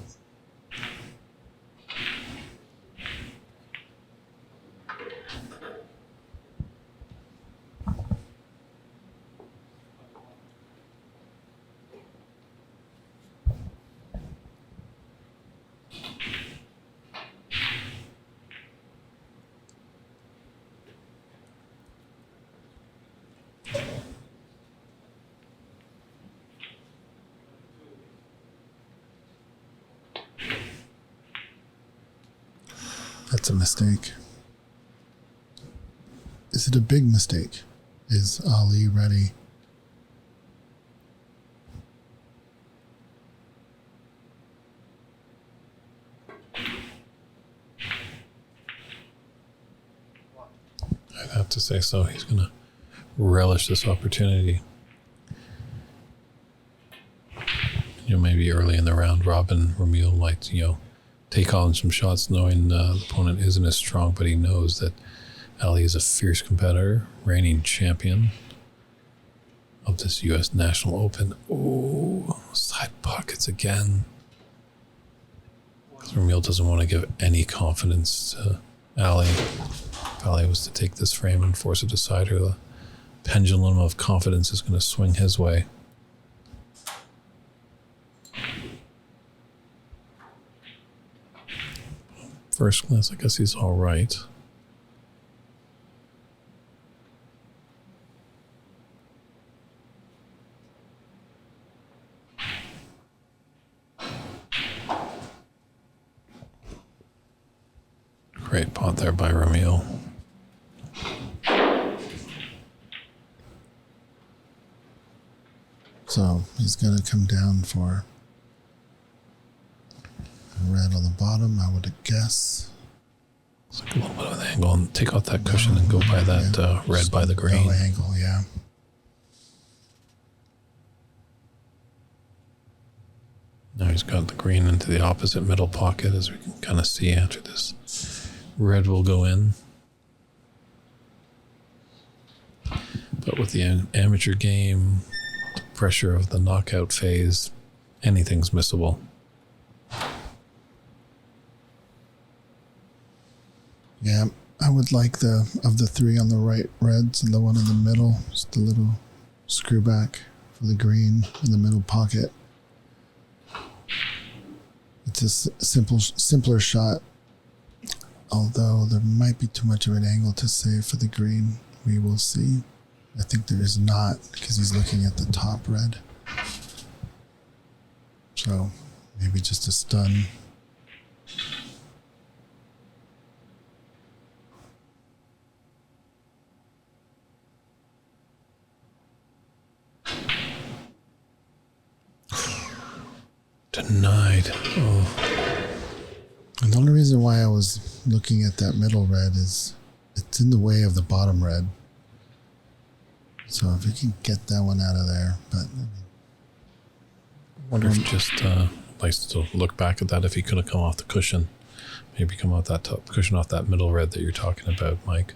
That's a mistake. Is it a big mistake? Is Ali ready? I'd have to say so. He's going to relish this opportunity. Maybe early in the round robin, Romil might, take on some shots knowing the opponent isn't as strong, but he knows that Ali is a fierce competitor, reigning champion of this U.S. National Open. Oh, side pockets again. Because Romil doesn't want to give any confidence to Ali. If Ali was to take this frame and force a decider, the pendulum of confidence is going to swing his way. First glance, I guess he's all right. Great pot there by Romil. So he's going to come down for red on the bottom, I would guess. It's like a little bit of an angle, and take out that cushion and go by that red by the green. Angle, yeah. He's got the green into the opposite middle pocket, as we can kind of see after this. Red will go in. But with the amateur game, the pressure of the knockout phase, anything's missable. Yeah, I would like of the three on the right reds and the one in the middle, just a little screw back for the green in the middle pocket. It's a simpler shot, although there might be too much of an angle to save for the green. We will see. I think there is not, because he's looking at the top red. So maybe just a stun. Denied. Oh. And the only reason why I was looking at that middle red is it's in the way of the bottom red. So if we can get that one out of there, but I wonder if just likes to look back at that, if he could have come off the cushion. Maybe come off that top cushion, off that middle red that you're talking about, Mike.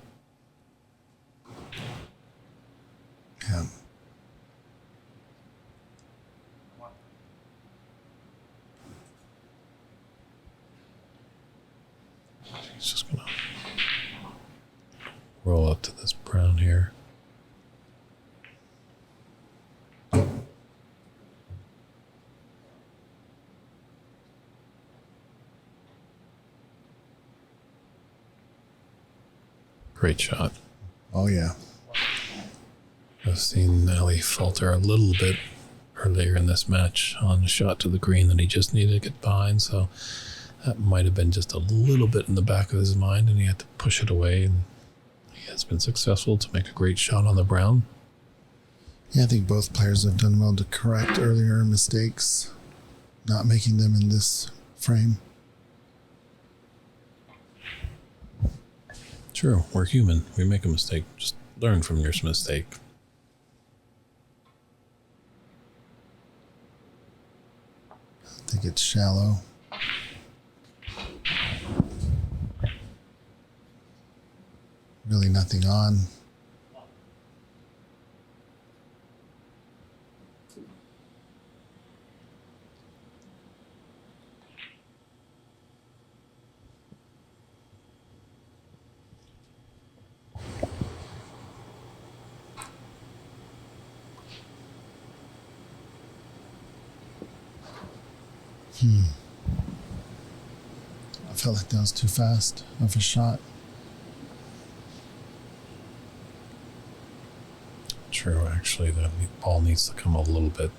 yeah. He's just gonna roll up to this brown here. Great shot. Oh yeah. I've seen Ali falter a little bit earlier in this match on a shot to the green that he just needed to get behind, so that might have been just a little bit in the back of his mind, and he had to push it away, and he has been successful to make a great shot on the brown. Yeah, I think both players have done well to correct earlier mistakes, not making them in this frame. Sure, we're human. We make a mistake. Just learn from your mistake. I think it's shallow. Really nothing on. I felt like that was too fast of a shot. True, actually, the ball needs to come a little bit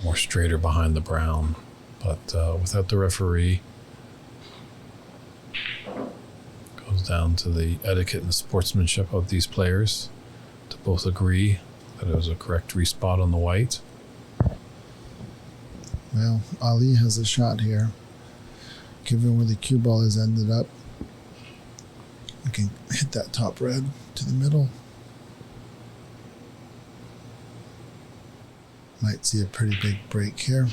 more straighter behind the brown, but without the referee, goes down to the etiquette and sportsmanship of these players to both agree that it was a correct respot on the white. Well, Ali has a shot here. Given where the cue ball has ended up, we can hit that top red to the middle. Might see a pretty big break here.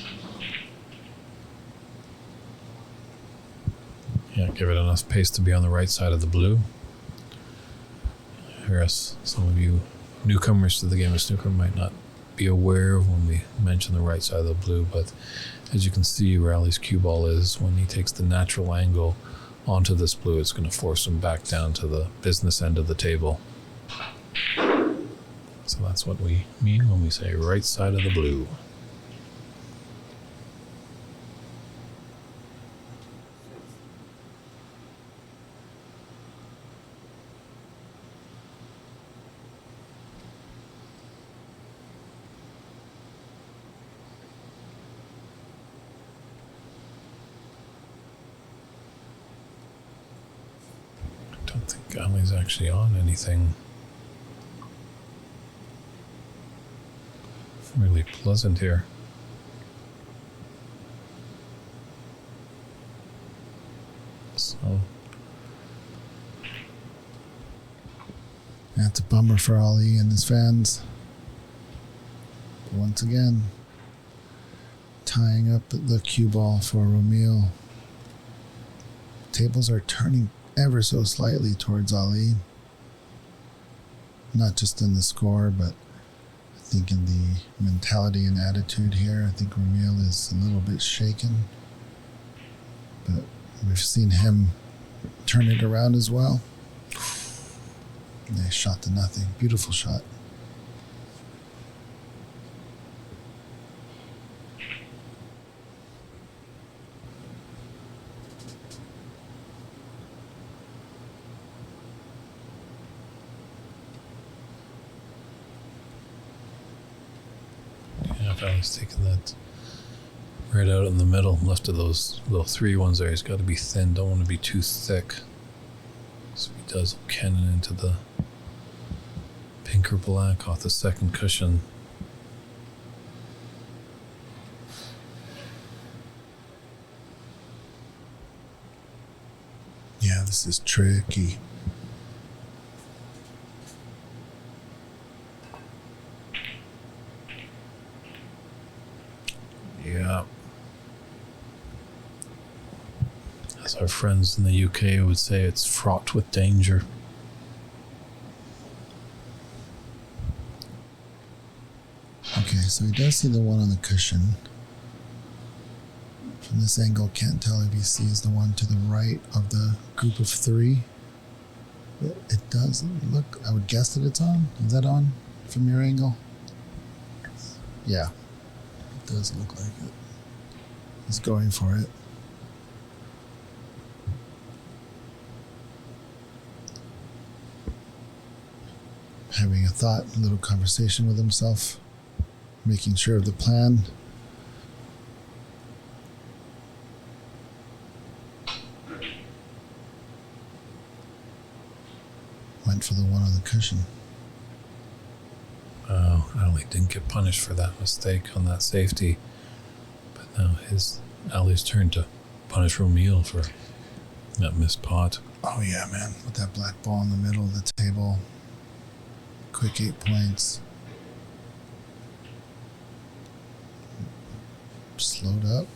Yeah, give it enough pace to be on the right side of the blue. Whereas some of you newcomers to the game of snooker might not be aware when we mention the right side of the blue, but as you can see where Ali's cue ball is, when he takes the natural angle onto this blue, it's going to force him back down to the business end of the table. So that's what we mean when we say right side of the blue. I don't think Ali's actually on anything really pleasant here. So That's a bummer for Ali and his fans. But once again, tying up the cue ball for Romil. Tables are turning ever so slightly towards Ali. Not just in the score, but I think in the mentality and attitude here. I think Romil is a little bit shaken. But we've seen him turn it around as well. Nice shot to nothing. Beautiful shot. Yeah, if I was taking that right out in the middle, left of those little 3 ones there, he's got to be thin. Don't want to be too thick. So he does cannon into the pink or black off the second cushion. Yeah, this is tricky. Yeah. As our friends in the UK would say, it's fraught with danger. Okay, so he does see the one on the cushion. From this angle, can't tell if he sees the one to the right of the group of 3. It does look, I would guess that it's on. Is that on from your angle? Yeah, it does look like it. He's going for it. Having a thought, a little conversation with himself, making sure of the plan. Went for the one on the cushion. Oh, Ali didn't get punished for that mistake on that safety. But now Ali's turn to punish Romil for that missed pot. Oh yeah, man. With that black ball in the middle of the table. Quick 8 points. Slowed up.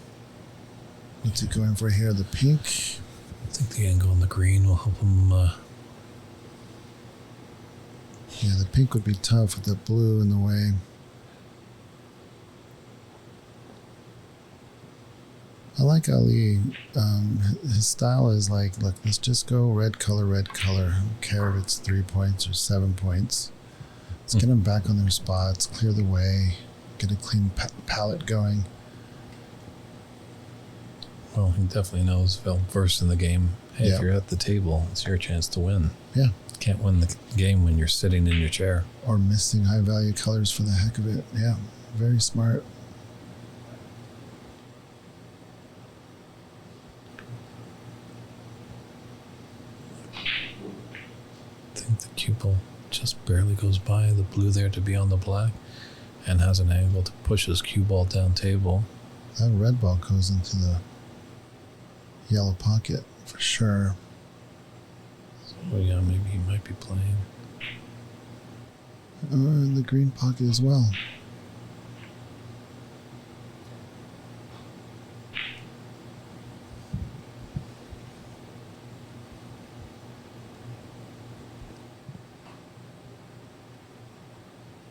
What's he going for here? The pink? I think the angle on the green will help him. Yeah, the pink would be tough with the blue in the way. I like Ali. His style is like, look, let's just go red color, red color. I don't care if it's 3 points or 7 points. Let's get them back on their spots, clear the way, get a clean palette going. Well, he definitely knows, well versed in the game. Hey, Yeah. if you're at the table, it's your chance to win. Yeah. Can't win the game when you're sitting in your chair. Or missing high value colors for the heck of it. Yeah, very smart. I think the cue ball just barely goes by the blue there to be on the black and has an angle to push his cue ball down table. That red ball goes into the yellow pocket for sure. So yeah, maybe he might be playing. In the green pocket as well.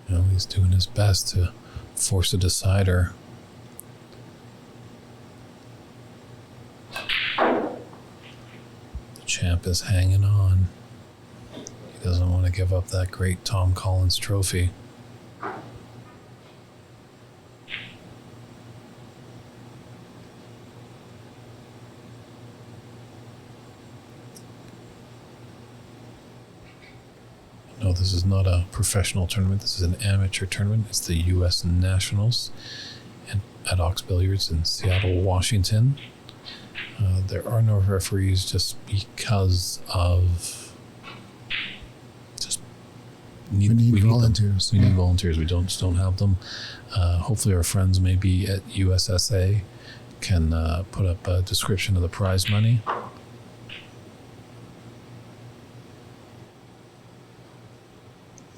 You know, he's doing his best to force a decider. The champ is hanging on. He doesn't want to give up that great Tom Collins trophy. No, this is not a professional tournament. This is an amateur tournament. It's the U.S. Nationals at Ox Billiards in Seattle, Washington. There are no referees just because of we need volunteers. We need volunteers. We don't have them. Hopefully our friends maybe at USSA can put up a description of the prize money.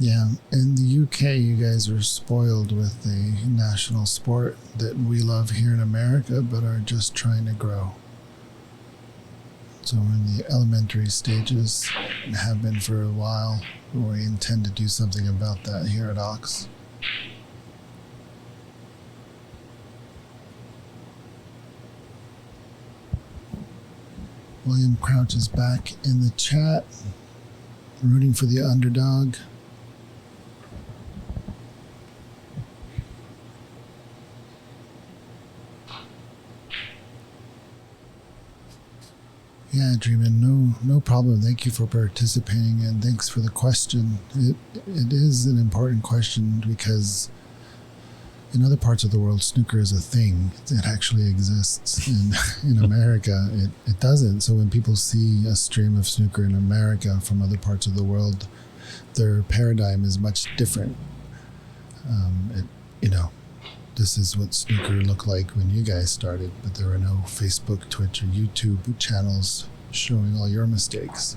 Yeah, in the UK, you guys are spoiled with a national sport that we love here in America, but are just trying to grow. So we're in the elementary stages and have been for a while. We intend to do something about that here at Ox. William Crouch is back in the chat, rooting for the underdog. Yeah, Dreamin', no problem. Thank you for participating and thanks for the question. It is an important question because in other parts of the world, snooker is a thing. It actually exists. In America, it doesn't. So when people see a stream of snooker in America from other parts of the world, their paradigm is much different. This is what snooker looked like when you guys started, but there were no Facebook, Twitch, or YouTube channels showing all your mistakes.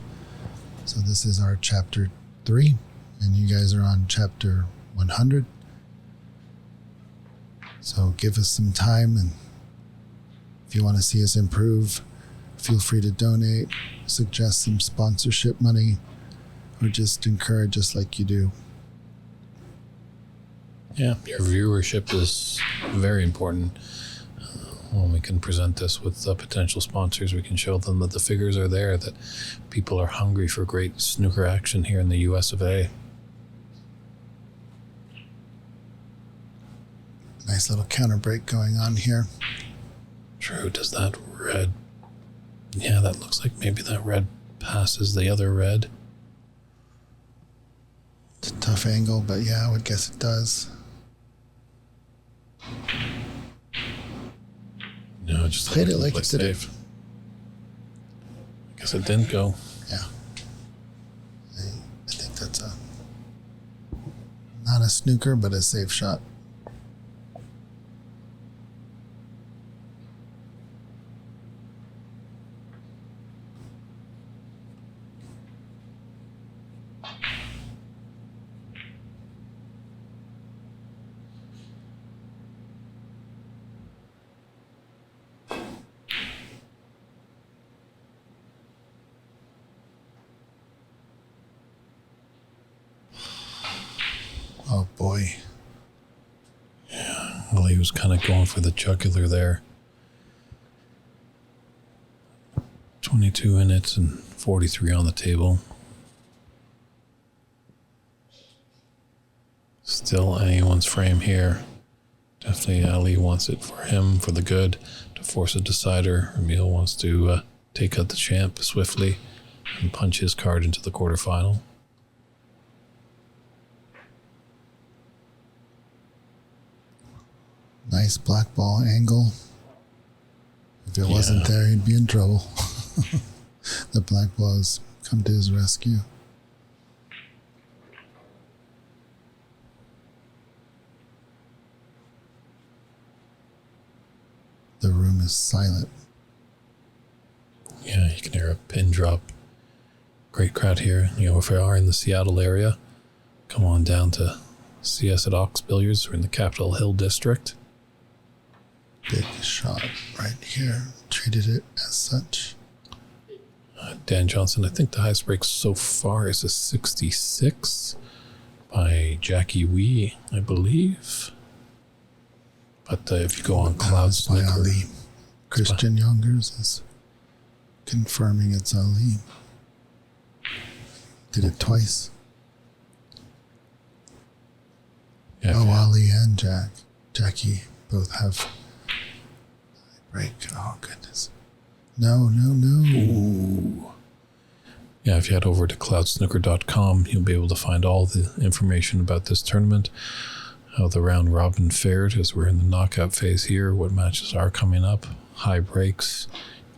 So this is our chapter 3, and you guys are on chapter 100. So give us some time, and if you want to see us improve, feel free to donate, suggest some sponsorship money, or just encourage us like you do. Yeah, your viewership is very important. When we can present this with potential sponsors, we can show them that the figures are there, that people are hungry for great snooker action here in the US of A. Nice little counter break going on here. True, does that red... Yeah, that looks like maybe that red passes the other red. It's a tough angle, but yeah, I would guess it does. No, it just played it like it did. I guess it didn't go. Yeah. I think that's not a snooker, but a safe shot. Oh boy. Yeah, well, he was kind of going for the jugular there. 22 in it and 43 on the table. Still anyone's frame here. Definitely Ali wants it for him, for the good, to force a decider. Romil wants to take out the champ swiftly and punch his card into the quarterfinal. Nice black ball angle. If it wasn't there, he'd be in trouble. The black ball has come to his rescue. The room is silent. Yeah, you can hear a pin drop. Great crowd here. If we are in the Seattle area, come on down to see us at Ox Billiards. We're in the Capitol Hill District. Big shot right here. Treated it as such. Dan Johnson, I think the highest break so far is a 66 by Jackie Wee, I believe. But if you go on Cloud Snooker... Ali. Christian Youngers is confirming it's Ali. Did it twice. Yeah, Ali and Jackie both have break. Oh, goodness. No. Ooh. Yeah, if you head over to cloudsnooker.com, you'll be able to find all the information about this tournament, how the round robin fared as we're in the knockout phase here, what matches are coming up, high breaks,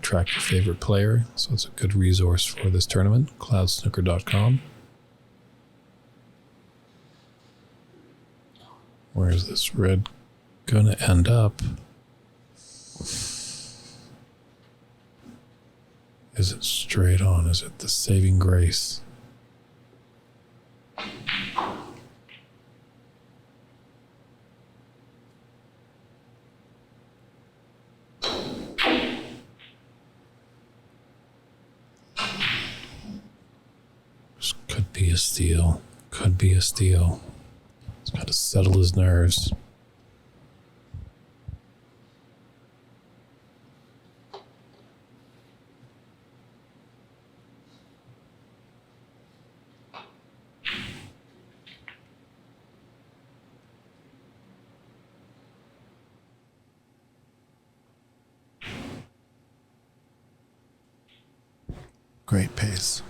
track your favorite player. So it's a good resource for this tournament, cloudsnooker.com. Where is this red gonna end up? Is it straight on? Is it the saving grace? be a steal. Could be a steal. He's got to settle his nerves. Great pace.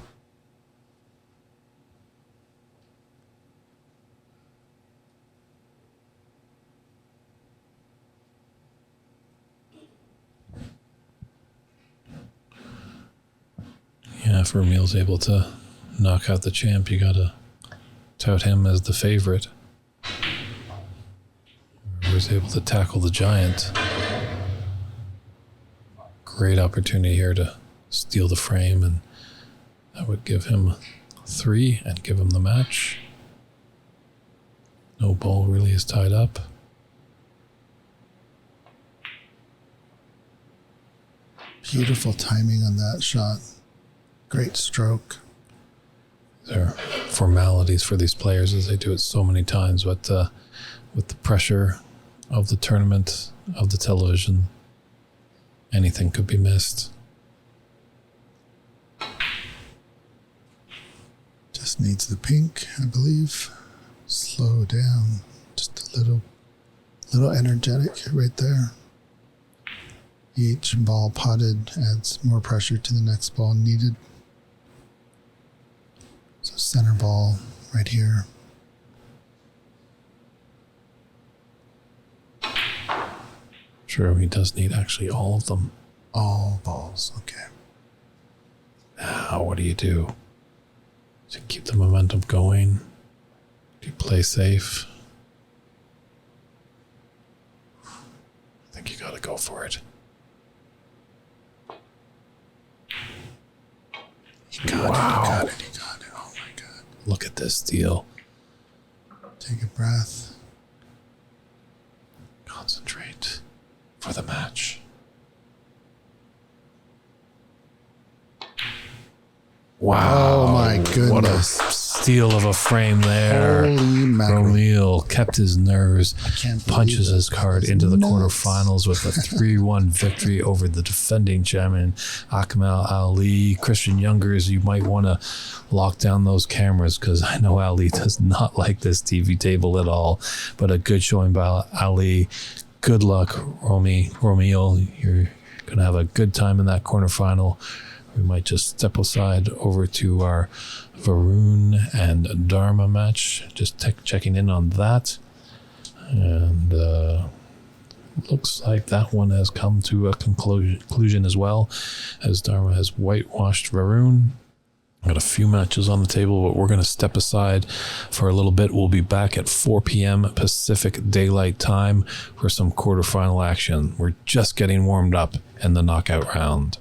Yeah, if Romil's able to knock out the champ, you gotta tout him as the favorite. Whoever's able to tackle the giant. Great opportunity here to steal the frame, and that would give him 3 and give him the match. No ball really is tied up. Beautiful timing on that shot. Great stroke. There are formalities for these players as they do it so many times, but with the pressure of the tournament, of the television, anything could be missed. Just needs the pink, I believe. Slow down. Just a little energetic right there. Each ball potted adds more pressure to the next ball needed. So center ball right here. Sure, he does need actually all of them. All balls, okay. Now, what do? To keep the momentum going? Do you play safe? I think you gotta go for it. He got it. Oh my God. Look at this deal. Take a breath. Concentrate for the match. Wow. Oh my goodness. What a steal of a frame there. Holy mackerel. Romil kept his nerves, Can't believe punches it. his card into the Nuts. quarterfinals with a 3-1 victory over the defending champion, Ahmed Ali. Christian Youngers, you might want to lock down those cameras because I know Ali does not like this TV table at all. But a good showing by Ali. Good luck, Romil. You're going to have a good time in that quarterfinal. We might just step aside over to our Varun and Dharma match, just checking in on that. And looks like that one has come to a conclusion as well, as Dharma has whitewashed Varun. Got a few matches on the table, but we're going to step aside for a little bit. We'll be back at 4 p.m. Pacific Daylight Time for some quarterfinal action. We're just getting warmed up in the knockout round.